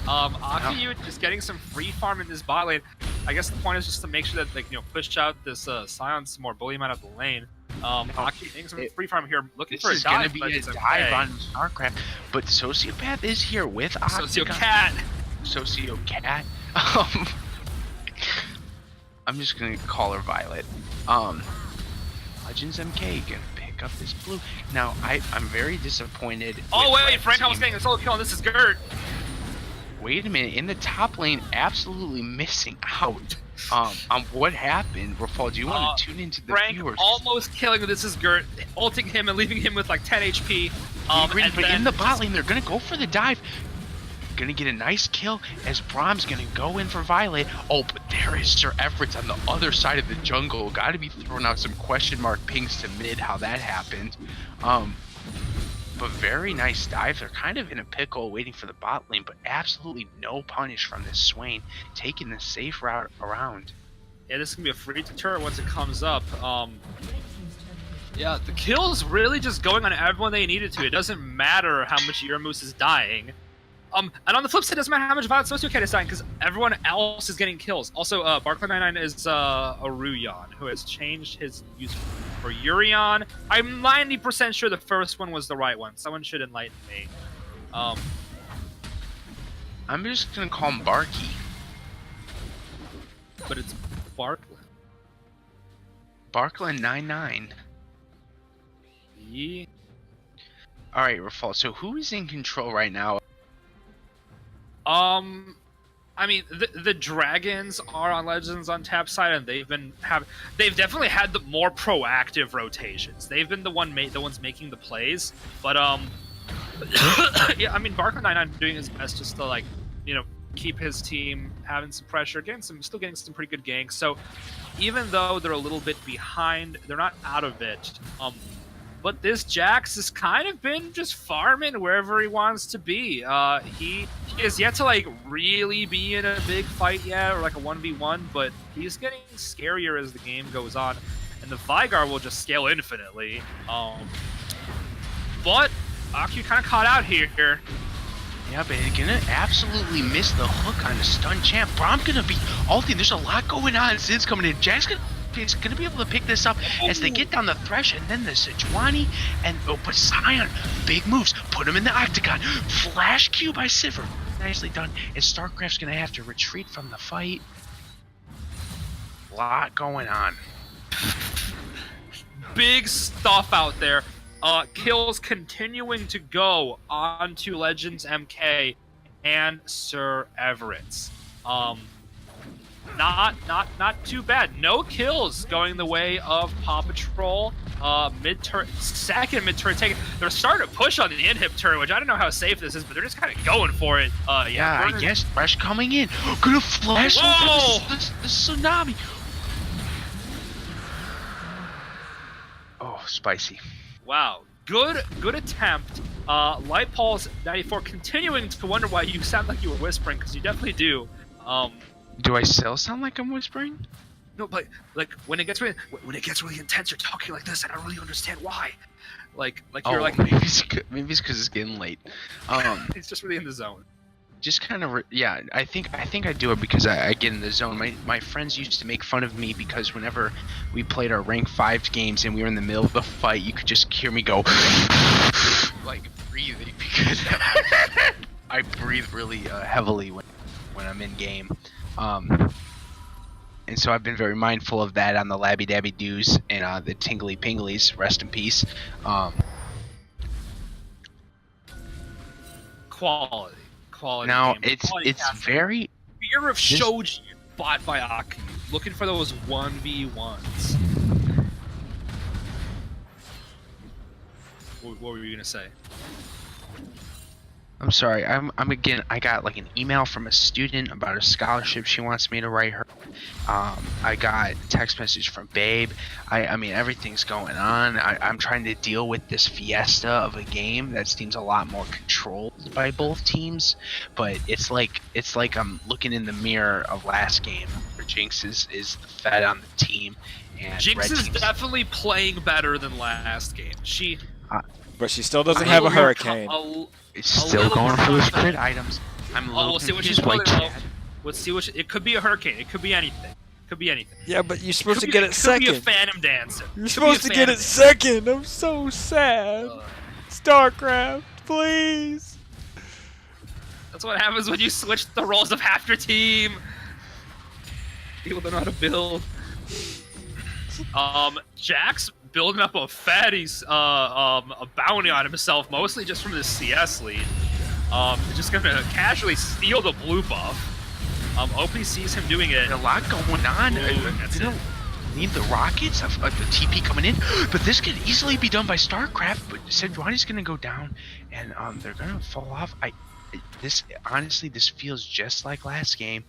Aki just getting some free farm in this bot lane. I guess the point is just to make sure that, like, push out this Scion some more, bully him out of the lane. Aki getting some free farm here, looking for a dive. This is gonna be a dive on StarCraft, but Sociopath is here with Octagon. Sociocat. I'm just gonna call her Violet. Legends MK gonna pick up this blue. Now I'm very disappointed. Oh wait, Frank almost getting a solo kill, and this is Gert. Wait a minute, in the top lane, absolutely missing out on what happened. Rafal, do you want to tune into the Frank viewers? Almost killing this is Gert, ulting him and leaving him with like 10 HP. But in the bot lane, they're gonna go for the dive. Gonna get a nice kill as Braum's gonna go in for Violet. Oh, but there is Sir Everett's on the other side of the jungle. Gotta be throwing out some question mark pings to mid how that happened. But very nice dive. They're kind of in a pickle waiting for the bot lane, but absolutely no punish from this Swain, taking the safe route around. Yeah, this is gonna be a free turret once it comes up. Yeah, the kill's really just going on everyone they needed to. It doesn't matter how much Uramus is dying. And on the flip side, it doesn't matter how much Violet Sociocat is dying, because everyone else is getting kills. Also, Barclay99 is a Ruyan, who has changed his use for Urion. I'm 90% sure the first one was the right one. Someone should enlighten me. I'm just gonna call him Barky. But it's Barclay. Barclay99. Yeah. Alright, Rafal, so who is in control right now? I mean, the dragons are on Legends on tap side, and they've definitely had the more proactive rotations. They've been the ones making the plays, but yeah, I mean, Barker99 doing his best just to, like, keep his team having some pressure, still getting some pretty good ganks. So even though they're a little bit behind, they're not out of it. But this Jax has kind of been just farming wherever he wants to be. He has yet to, like, really be in a big fight yet, or like a 1v1, but he's getting scarier as the game goes on. And the Vigar will just scale infinitely. But Aku kind of caught out here. Yeah, but he's gonna absolutely miss the hook on the stun champ. Braum gonna be ulting. There's a lot going on. Sid's coming in. Jack's gonna be able to pick this up as they get down the Thresh, and then the Sejuani, and but Scion, big moves, put him in the octagon, flash Q by Sivir, nicely done. And StarCraft's gonna have to retreat from the fight. A lot going on. Big stuff out there. Kills continuing to go on to Legends MK and Sir Everett's. Not too bad. No kills going the way of Paw Patrol. Second mid-turn taken. They're starting to push on the inhib turn, which I don't know how safe this is, but they're just kind of going for it. Yeah, I guess Fresh coming in. Gonna flash Whoa! the tsunami. Oh, spicy. Wow. Good attempt. Lightpulse94 continuing to wonder why you sound like you were whispering, because you definitely do. Do I still sound like I'm whispering? No, but like when it gets really intense, you're talking like this, and I don't really understand why. Like you're like maybe it's because it's getting late. it's just really in the zone. Just kind of yeah. I think I do it because I get in the zone. My friends used to make fun of me because whenever we played our rank 5 games and we were in the middle of the fight, you could just hear me go like breathing because I breathe really heavily when I'm in game. And so I've been very mindful of that on the Labby Dabby Doos and the Tingly Pinglies. Rest in peace. Quality. Now game. it's Cast. very. Fear of Shoji bought by Aki. Looking for those 1v1s. What were you gonna say? I'm sorry. I got like an email from a student about a scholarship she wants me to write her. I got a text message from Babe. I mean, everything's going on. I'm trying to deal with this fiesta of a game that seems a lot more controlled by both teams. But it's like I'm looking in the mirror of last game where Jinx is the fed on the team. And Jinx is definitely playing better than last game. But she still doesn't have a hurricane. It's still going for those crit items. We'll see what she's playing. Let's see what it could be a hurricane. It could be anything. Yeah, but you're supposed to get it second. Could be a Phantom Dancer. You're supposed to get it second. I'm so sad. StarCraft, please. That's what happens when you switch the roles of half your team. People don't know how to build. Jax building up a bounty on himself, mostly just from the CS lead. Just gonna casually steal the blue buff. OP sees him doing it. A lot going on. Need the rockets of the TP coming in, but this could easily be done by StarCraft. But Sejuani's gonna go down, and they're gonna fall off. This feels just like last game.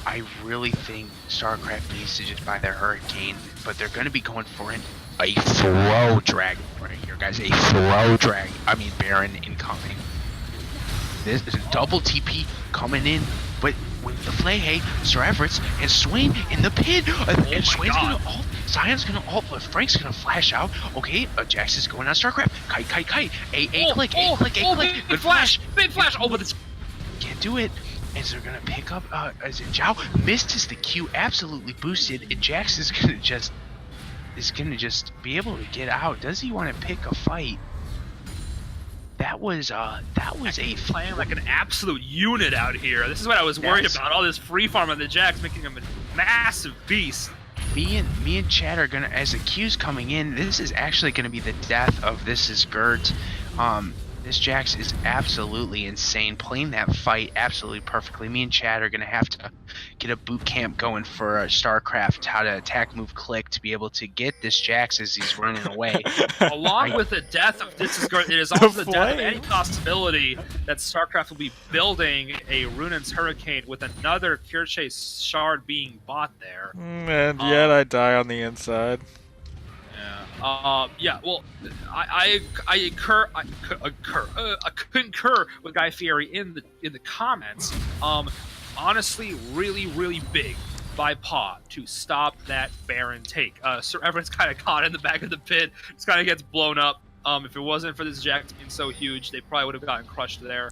I really think StarCraft needs to just buy their Hurricane, but they're going to be going for a throw dragon right here, guys. A throw dragon. I mean, Baron incoming. This is a double TP coming in, but with the Flayhay, Sir Everett's, and Swain in the pit. And Swain's going to ult. Zion's going to ult, but Frank's going to flash out. Okay, Jax is going on StarCraft. Kite. A click. Big flash. Oh, but it's... Can't do it. As they're gonna pick up as in Zhao missed is the Q, absolutely boosted, and Jax is gonna just be able to get out. Does he want to pick a fight? That was a playing like an absolute unit out here. This is what I was worried about. All this free farm on the Jax making him a massive beast. Me and Chad are gonna, as the Q's coming in, this is actually gonna be the death of This Is Gert. This Jax is absolutely insane, playing that fight absolutely perfectly. Me and Chad are going to have to get a boot camp going for StarCraft, how to attack, move, click, to be able to get this Jax as he's running away. Along with the death of This Is Gert, it is also the death of any possibility that StarCraft will be building a Runin's Hurricane with another Kirche Shard being bought there. And yet I die on the inside. Yeah. Well, I concur with Guy Fieri in the comments. Honestly, really big by PAW to stop that Baron take. Sir Everett's kind of caught in the back of the pit. Just kind of gets blown up. If it wasn't for this Jax being so huge, they probably would have gotten crushed there.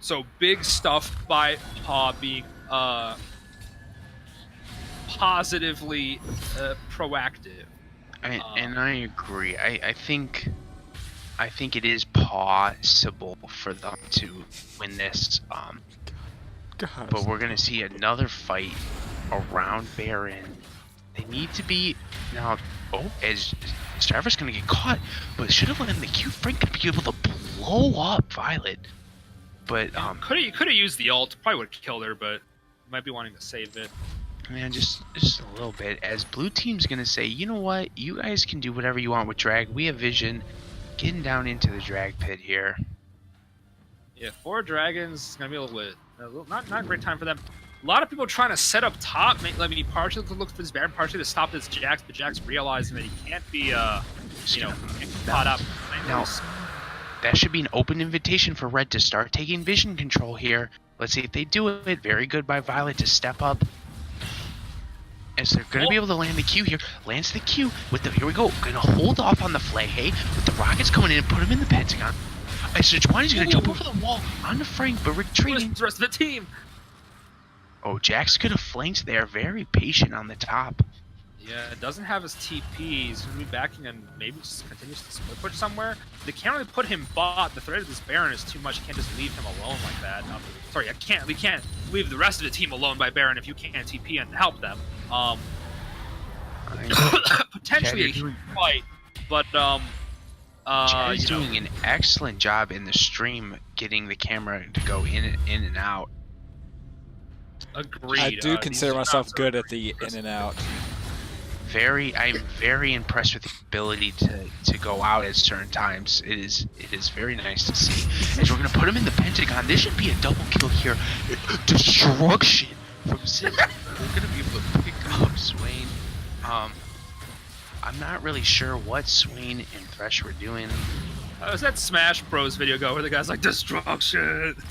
So big stuff by PAW being positively proactive. And I agree. I think it is possible for them to win this. But we're gonna see another fight around Baron. They need to be now. As Starver's gonna get caught, but should have let him the Q. Frank could be able to blow up Violet. But could have used the ult. Probably would have killed her, but might be wanting to save it. Man, just a little bit. As blue team's gonna say, you know what? You guys can do whatever you want with drag. We have vision. Getting down into the drag pit here. Yeah, 4 dragons is gonna be a little bit not a great time for them. A lot of people trying to set up top. I mean, partially to look for this Baron, partially to stop this Jax, but Jax realizing that he can't be caught up. Now, that should be an open invitation for Red to start taking vision control here. Let's see if they do it. Very good by Violet to step up. As they're going to be able to land the Q here. Lands the Q with the, here we go. Going to hold off on the Flay, hey, with the rockets coming in and put him in the Pentagon. As Sejuani's going to jump over the wall on the Frank, but retreating. The rest of the team. Oh, Jax could have flanked there. Very patient on the top. Yeah, it doesn't have his TP. He's going to be backing and maybe just continues to split push somewhere. They can't really put him bot. The threat of this Baron is too much. You can't just leave him alone like that. Sorry, we can't leave the rest of the team alone by Baron if you can't TP and help them. Potentially a huge fight, but Chad's doing an excellent job in the stream getting the camera to go in and out. Agreed. I do consider myself good at the in and out. I'm very impressed with the ability to go out at certain times. It is very nice to see. As we're gonna put him in the Pentagon, this should be a double kill here. Destruction from Sid. We're gonna be able to pick up Swain. I'm not really sure what Swain and Thresh were doing. Was that Smash Bros video go where the guy's like destruction? You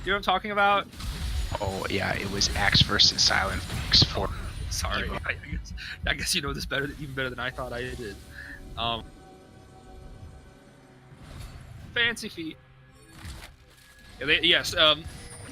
know what I'm talking about? Oh yeah, it was Axe versus Silent Fox for. Sorry, I guess you know this even better than I thought I did. Fancy feet. Yeah, yes,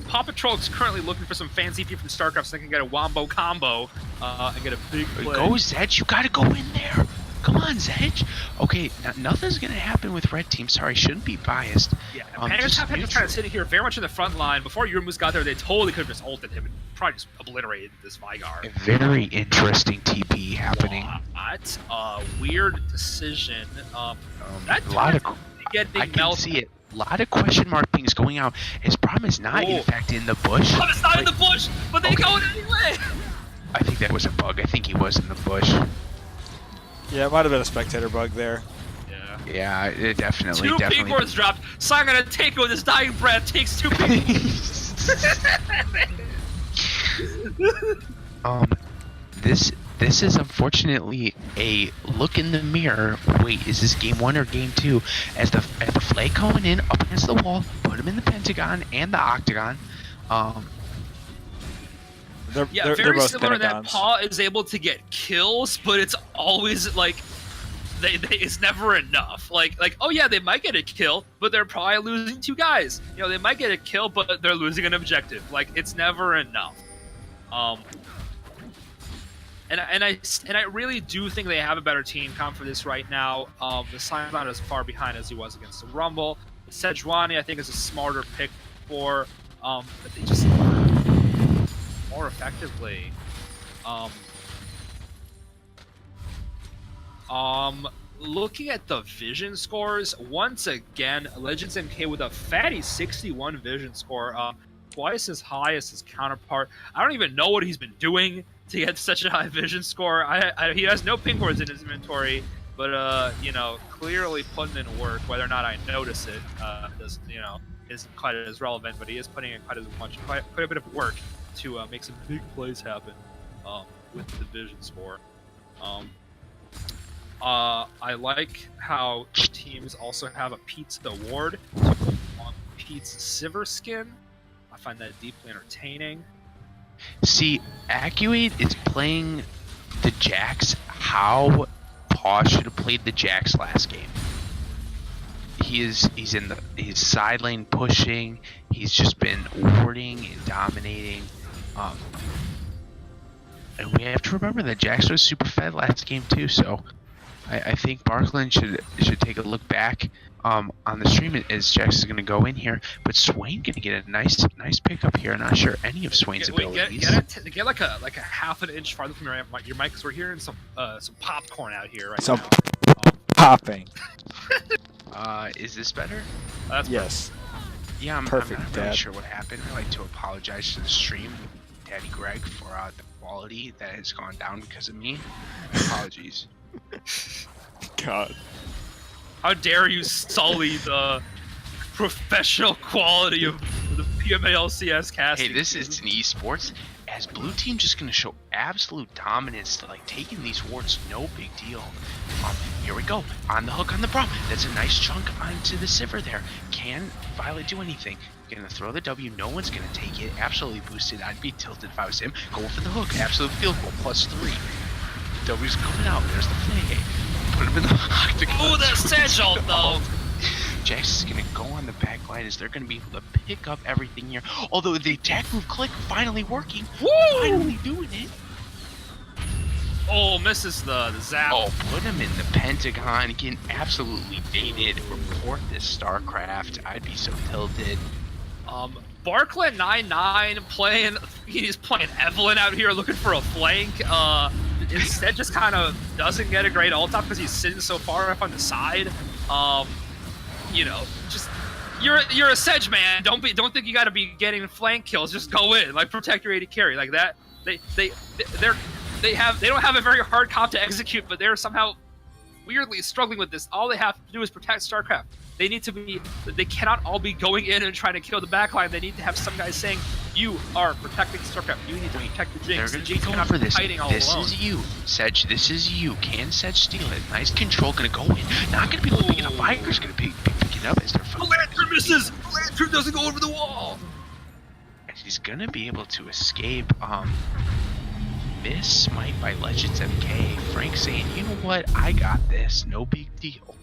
Paw Patrol is currently looking for some fancy feet from StarCraft so they can get a wombo combo and get a big play. Go, Zedge, you gotta go in there. Come on, Zedge. Okay, nothing's gonna happen with Red Team. Sorry, shouldn't be biased. Yeah, Panda's have to try to sit here very much in the front line. Before Yurmus got there, they totally could have just ulted him and probably just obliterated this Vygar. A very interesting TP happening. What a weird decision. That a lot of I can see it. A lot of question mark things going out. His problem is not, in fact, in the bush. Oh, it's not in the bush, but they go in anyway. I think that was a bug. I think he was in the bush. Yeah, it might have been a spectator bug there. Yeah, it definitely. Two pink wards dropped. Sion gonna take it with his dying breath. Takes two pink. This is unfortunately a look in the mirror. Wait, is this game 1 or game 2? As the Flay coming in up against the wall, put him in the Pentagon and the Octagon. They're very both similar. Pentagons. That Paw is able to get kills, but it's always like it's never enough. Like oh yeah, they might get a kill, but they're probably losing 2 guys. You know, they might get a kill, but they're losing an objective. Like it's never enough. And I really do think they have a better team comp for this right now. The Sion not as far behind as he was against the Rumble. Sejuani I think is a smarter pick for, but they just more effectively. Looking at the vision scores once again, Legends MK with a fatty 61 vision score, twice as high as his counterpart. I don't even know what he's been doing to get such a high vision score. He has no pink wards in his inventory, but you know, clearly putting in work. Whether or not I notice it, isn't quite as relevant. But he is putting in quite a bit of work to make some big plays happen with the vision score. I like how the teams also have a pizza award on Pete's Sivir skin. I find that deeply entertaining. See, Acuate is playing the Jax how Paw should have played the Jax last game. He's side lane pushing. He's just been warding and dominating. And we have to remember that Jax was super fed last game too. So I think Barklin should take a look back on the stream as Jax is going to go in here, but Swain going to get a nice pickup here. I'm not sure any of Swain's abilities. Get like a half an inch farther from your mic, because we're hearing some popcorn out here right Some now. popping. Is this better? Yes. Yeah, I'm Perfect, not Dad. really sure what happened. I'd like to apologize to the stream, Daddy Greg, for the quality that has gone down because of me. Apologies. God. How dare you sully the professional quality of the PMALCS casting? Hey, this is an esports. as blue team just going to show absolute dominance to like taking these wards, no big deal. Here we go, on the hook on the Braum. That's a nice chunk onto the Sivir there. Can Violet do anything? Gonna throw the W, no one's gonna take it. Absolutely boosted. I'd be tilted if I was him. Go for the hook, absolute field goal, +3. W's coming out, there's the flame. Put him in the octagon. Oh, that Sedge ult though! Jax is gonna go on the back line as they're gonna be able to pick up everything here. Although the attack move click finally working. Woo! Finally doing it. Oh, misses the zap. Oh, put him in the Pentagon, getting absolutely dated. Report this StarCraft. I'd be so tilted. Barclay99 he's playing Evelyn out here looking for a flank. Instead just kind of doesn't get a great ult off because he's sitting so far up on the side. You know, just you're a Sedge man. Don't think you got to be getting flank kills. Just go in, like protect your AD carry like that. They don't have a very hard comp to execute, but they're somehow weirdly struggling with this. All they have to do is protect StarCraft. They cannot all be going in and trying to kill the backline. They need to have some guys saying, "You are protecting StarCraft. You need to protect the Jinx." They're The going Jinx to go cannot for be this. fighting all This alone. is you, Sedge. This is you. Can Sedge steal it? Nice control. Going to go in. Not going to be able to pick it up. Viker's going to pick it up as they're The Lantern misses. The Lantern doesn't go over the wall. He's going to be able to escape. Miss Smite by Legends MK. Frank saying, "You know what? I got this. No big deal."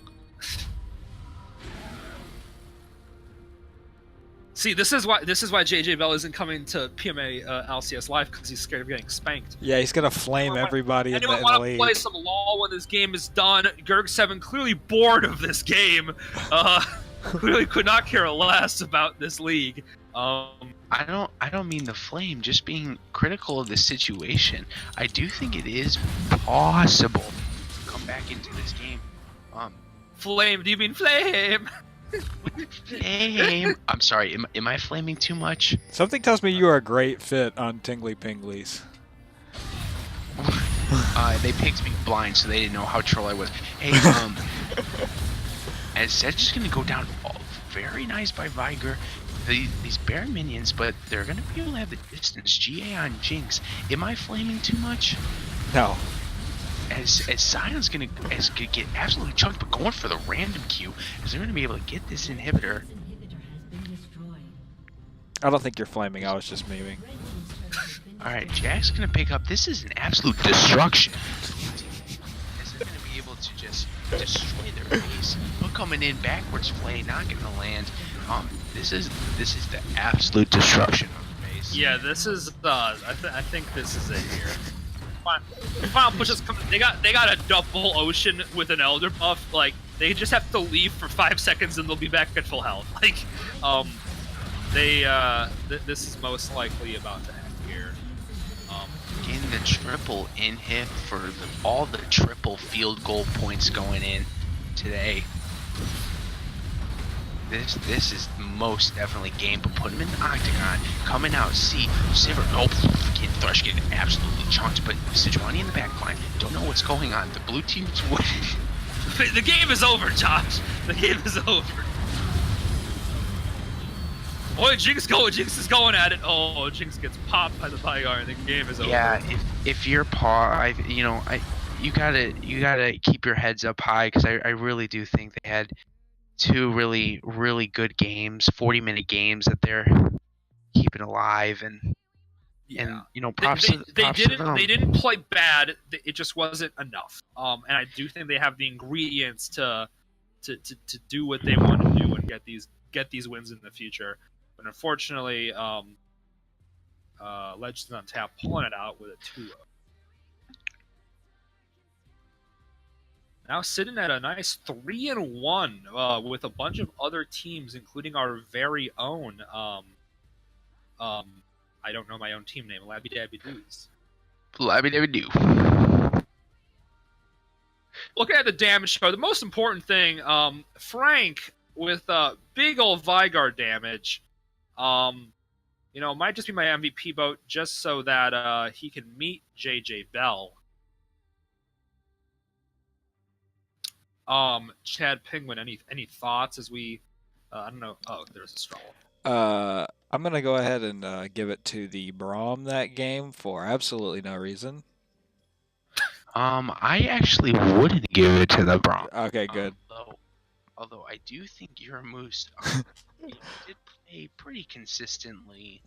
See, this is why JJ Bell isn't coming to PMA LCS Live because he's scared of getting spanked. Yeah, he's gonna flame everybody in Anyone the want to league. play some LOL when this game is done? Gerg7 clearly bored of this game. Clearly could not care less about this league. I don't mean the flame, just being critical of the situation. I do think it is possible to come back into this game. Flame, do you mean flame? Flame. I'm sorry, am I flaming too much? Something tells me you are a great fit on Tingly Pinglies. They picked me blind, so they didn't know how troll I was. Hey, as Sedge is gonna go down. Oh, very nice by Viger. These Baron minions, but they're gonna be able to have the distance. GA on Jinx. Am I flaming too much? No. As Sion's gonna get absolutely chunked, but going for the random Q, as they're gonna be able to get this inhibitor. I don't think you're flaming. I was just memeing. All right, Jack's gonna pick up. This is an absolute destruction. As they're gonna be able to just destroy their base. Hook coming in backwards, Flay not gonna land. This is the absolute destruction of the base. Yeah, this is I think this is it here. Final push is coming. They got a double ocean with an elder buff. Like they just have to leave for 5 seconds and they'll be back at full health. Like this is most likely about to end here. Getting the triple inhib for all the triple field goal points going in today. This is most definitely game, but put him in the octagon, coming out, see, Sivir, getting Thresh getting absolutely chunked, but Sejuani in the back line, don't know what's going on. The blue team's winning. The game is over, Josh. The game is over. Boy, Jinx is going at it. Oh, Jinx gets popped by the Pygar and the game is over. Yeah, if you're PAW, you gotta keep your heads up high, because I really do think they had two really, really good games, 40-minute games that they're keeping alive, and you know, props to them. They didn't play bad. It just wasn't enough. And I do think they have the ingredients to do what they want to do and get these wins in the future. But unfortunately, Legends on Tap pulling it out with a 2-0. Now sitting at a nice 3-1 with a bunch of other teams, including our very own. I don't know my own team name. Labby Dabby Doos. Labby Dabby Doo. Looking at the damage show, the most important thing, Frank with big old Vigard damage. You know, might just be my MVP vote just so that he can meet JJ Bell. Chad Penguin, any thoughts as we I don't know. Oh, there's a stroll. I'm gonna go ahead and give it to the Braum that game for absolutely no reason. I actually wouldn't give it to the Bronx. Okay, good. Although I do think Moose did play pretty consistently.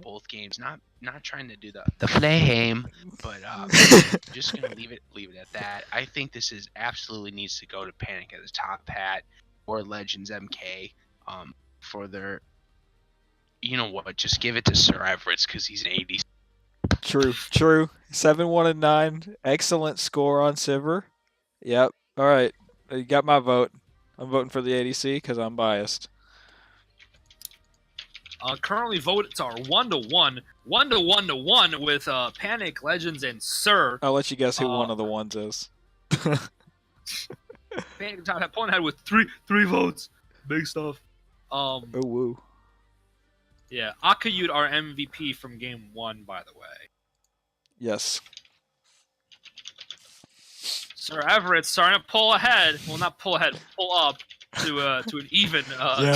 Both games. Not trying to do the flame, but just gonna leave it at that. I think this is absolutely needs to go to Panic at the Top Hat or Legends MK. For their, you know what? Just give it to Sir Everett's because he's an 80s. True. 7-1-9. Excellent score on Sivir. Yep. All right. You got my vote. I'm voting for the ADC because I'm biased. Currently, votes are 1-1, 1-1-1 with Panic, Legends, and Sir. I'll let you guess who one of the ones is. Panic top hat point head with three votes. Big stuff. Oh woo. Yeah, Akayud our MVP from game 1, by the way. Yes. Sir Everett starting to pull ahead. Well, not pull ahead, pull up to an even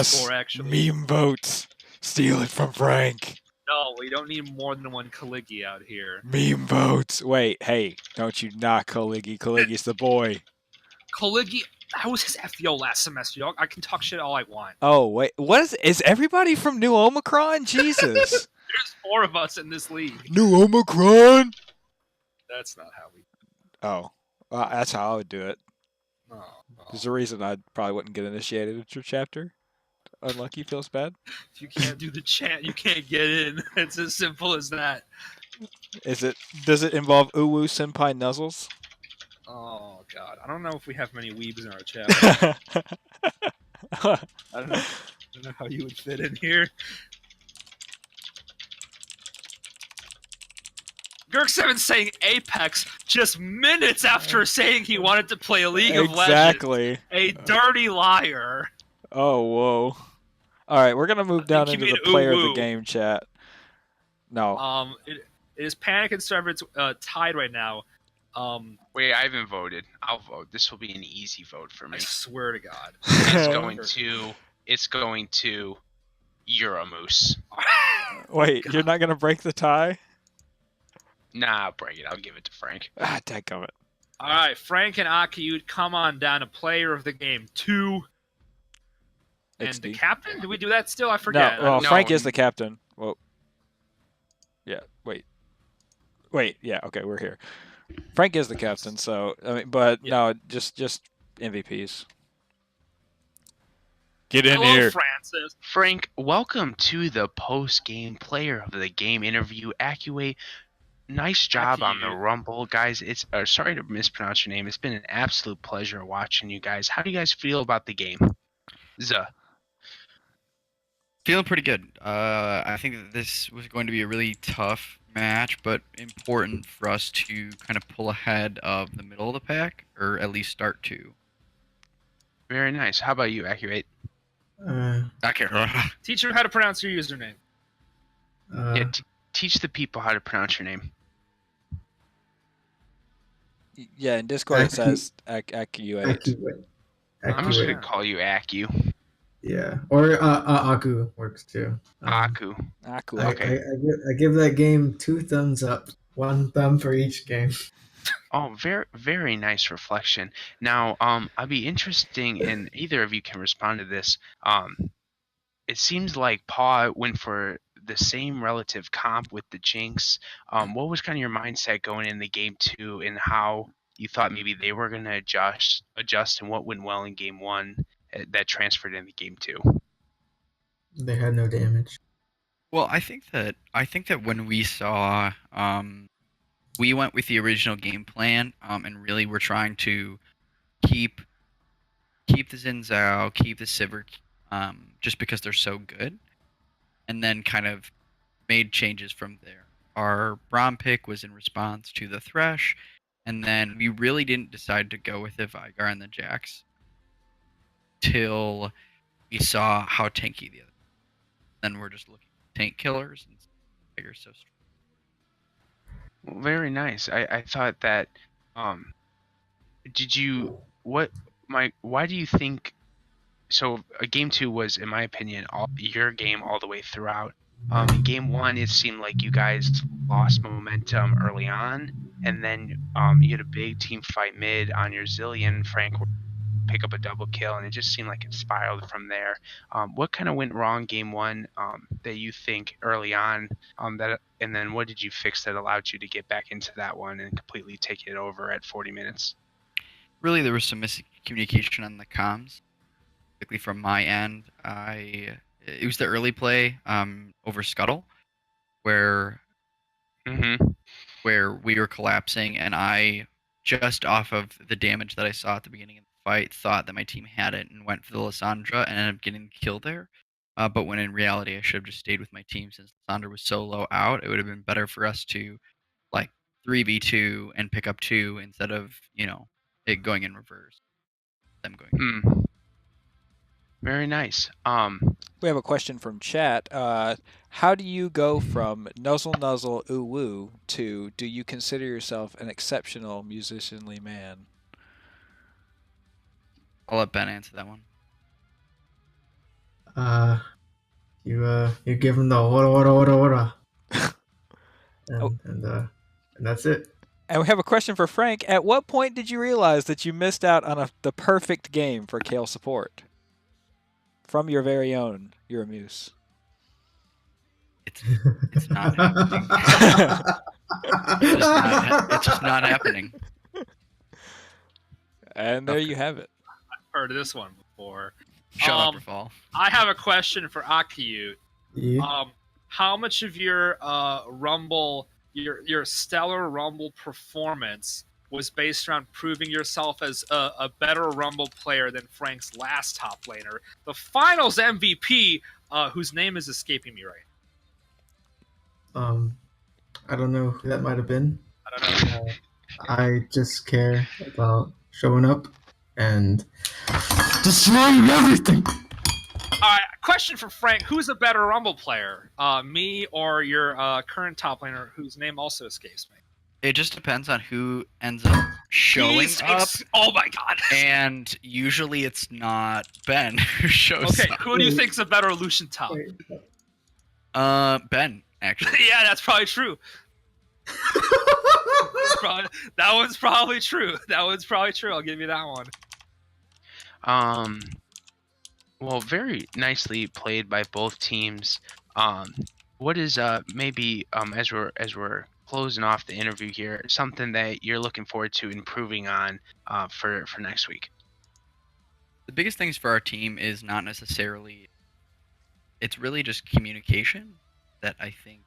score, actually. Meme votes. Steal it from Frank. No, we don't need more than one Kaligi out here. Meme votes. Wait, hey, don't you knock Kaligi. Kaligi's the boy. Kaligi, that was his FDO last semester, dog. I can talk shit all I want. Oh, wait. What is everybody from New Omicron? Jesus. There's 4 of us in this league. New Omicron? That's not how we... Oh, well, that's how I would do it. No. There's a reason I probably wouldn't get initiated into a chapter. Unlucky feels bad. If you can't do the chant, you can't get in. It's as simple as that. Does it involve Uwu Senpai Nuzzles? Oh, God. I don't know if we have many weebs in our chat. I don't know how you would fit in here. Girk7 saying Apex just minutes after saying he wanted to play League of Legends. Exactly. A dirty liar. Oh, whoa. All right, we're going to move down into the player of the game chat. No. It is Panic and Servants tied right now. Wait, I haven't voted. I'll vote. This will be an easy vote for me. I swear to God. It's going to Euromoose. Wait, you're not going to break the tie? Nah, I'll break it. I'll give it to Frank. Ah, dadgummit. All right, Frank and Akiyud, come on down to player of the game 2. And XD. the captain? Did we do that still? I forget. No, well, No. Frank is the captain. Well, yeah, wait, yeah, okay, we're here. Frank is the captain, so, I mean, but no, just MVPs. Get in Hello, here. Francis. Frank, welcome to the post-game player of the game interview. Accuate, nice job on the Rumble, guys. It's sorry to mispronounce your name. It's been an absolute pleasure watching you guys. How do you guys feel about the game? Zuh. Feeling pretty good. I think that this was going to be a really tough match, but important for us to kind of pull ahead of the middle of the pack, or at least start to. Very nice. How about you, Accurate? I can't. Teach her how to pronounce your username. Yeah, teach the people how to pronounce your name. Yeah, in Discord it says AccuAte. I'm just going to call you Accu. Yeah, or Aku works too. Aku. Okay. I give that game 2 thumbs up, 1 thumb for each game. Oh, very, very nice reflection. Now, I'd be interesting, and either of you can respond to this. It seems like PAW went for the same relative comp with the Jinx. What was kind of your mindset going in the game 2, and how you thought maybe they were going to adjust, and what went well in game 1 that transferred into game 2? They had no damage. Well, I think that when we saw, we went with the original game plan, and really we're trying to keep the Xin Zhao, keep the Sivir, just because they're so good, and then kind of made changes from there. Our Braum pick was in response to the Thresh, and then we really didn't decide to go with the Vigar and the Jax till we saw how tanky the other. Then we're just looking at tank killers and Vigar's so strong. Well, very nice. I thought that. Why do you think so game 2 was, in my opinion, your game all the way throughout. In game 1, it seemed like you guys lost momentum early on, and then you had a big team fight mid on your Zillion. Frank would pick up a double kill, and it just seemed like it spiraled from there. What kind of went wrong game 1 that you think early on, and then what did you fix that allowed you to get back into that one and completely take it over at 40 minutes? Really, there was some miscommunication on the comms, particularly from my end. It was the early play over Scuttle, where Mm-hmm. where we were collapsing, and I, just off of the damage that I saw at the beginning of the fight, thought that my team had it and went for the Lysandra and ended up getting killed there. But when in reality, I should have just stayed with my team since Lysandra was so low out. It would have been better for us to like 3v2 and pick up 2 instead of, it going in reverse. Them going. Mm. Very nice. We have a question from chat. How do you go from nuzzle nuzzle ooh woo to do you consider yourself an exceptional musicianly man? I'll let Ben answer that one. You give him the ora, Oh. and that's it. And we have a question for Frank. At what point did you realize that you missed out on the perfect game for Kale support? From your very own Euramuse. It's not happening. It's just not happening. And there you have it. I've heard of this one before. Shut up, Rafal. I have a question for Akiyut. Yeah. How much of your Rumble, your stellar Rumble performance was based around proving yourself as a better Rumble player than Frank's last top laner, the Finals MVP, whose name is escaping me right I don't know who that might have been. now. I don't know. I just care about showing up and destroying everything. All right, question for Frank: who's a better Rumble player, me or your current top laner, whose name also escapes me? It just depends on who ends up showing up. Oh my god! And usually it's not Ben who shows Okay, up. who do you think's a better Lucian top? Wait. Ben, actually. Yeah, that's probably true. That one's probably true. That one's probably true. I'll give you that one. Well, very nicely played by both teams. What is maybe as we're closing off the interview here, something that you're looking forward to improving on for next week? The biggest things for our team is not necessarily. It's really just communication that I think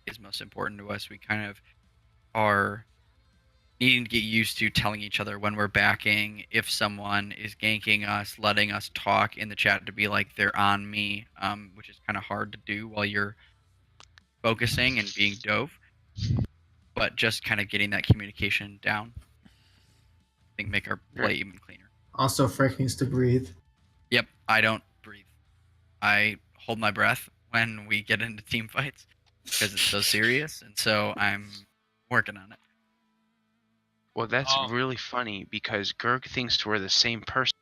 is most important to us. We kind of are needing to get used to telling each other when we're backing, if someone is ganking us, letting us talk in the chat to be like they're on me, which is kind of hard to do while you're focusing and being dove. But just kind of getting that communication down, I think, make our play even cleaner. Also, Frank needs to breathe. Yep, I don't breathe. I hold my breath when we get into team fights because it's so serious, and so I'm working on it. Well, that's really funny because Gerg thinks we're the same person.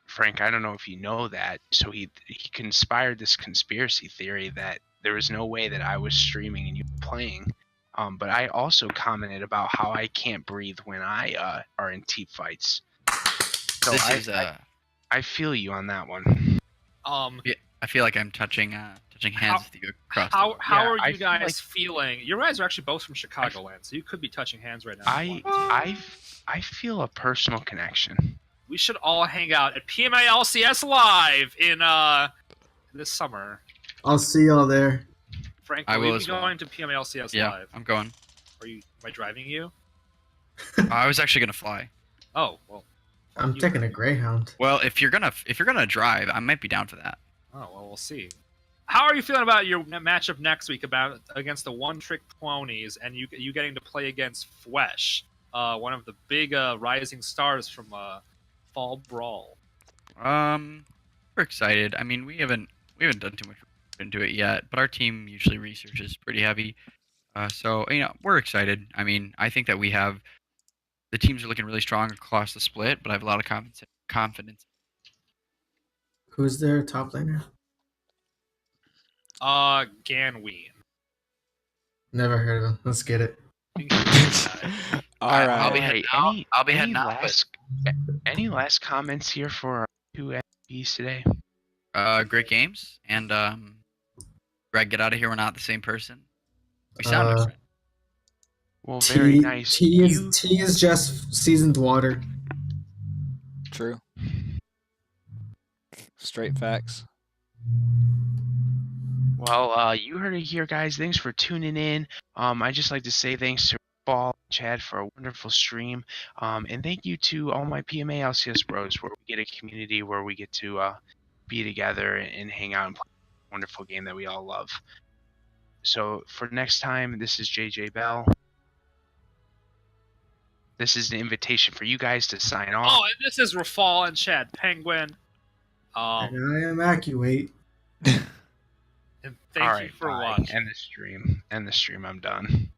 Frank, I don't know if you know that. So he conspired this conspiracy theory that there was no way that I was streaming and you were playing. But I also commented about how I can't breathe when I are in team fights. So I feel you on that one. Yeah, I feel like I'm touching hands with you across. How Yeah, are I you feel guys like- feeling? You guys are actually both from Chicagoland, so you could be touching hands right now. I feel a personal connection. We should all hang out at PMA LCS Live in this summer. I'll see y'all there. Frank, I will will you as be well. going to PMA LCS Yeah, Live? I'm going. Am I driving you? I was actually gonna fly. Oh well. I'm you- taking a Greyhound. Well, if you're gonna drive, I might be down for that. Oh well, we'll see. How are you feeling about your matchup next week against the One Trick Ponies and you getting to play against Fwesh, one of the big rising stars from Fall Brawl? We're excited. I mean, we haven't done too much into it yet, but our team usually researches pretty heavy. So we're excited. I mean, I think that the teams are looking really strong across the split, but I have a lot of confidence. Who's their top laner? Ganween. Never heard of him. Let's get it. All I'll right. be heading out. I'll be any heading out, but any last comments here for our two MVPs today? great games. And Greg, get out of here. We're not the same person. We sound Uh, different. Well, very nice. Tea is just seasoned water. True. Straight facts. Well, you heard it here, guys. Thanks for tuning in. I'd just like to say thanks to Paul and Chad for a wonderful stream. And thank you to all my PMA LCS bros, where we get a community where we get to be together and hang out and play a wonderful game that we all love. So for next time, this is JJ Bell. This is an invitation for you guys to sign off. Oh, and this is Rafal and Chad Penguin. And I am Accurate. And thank you for watching. End the stream. I'm done.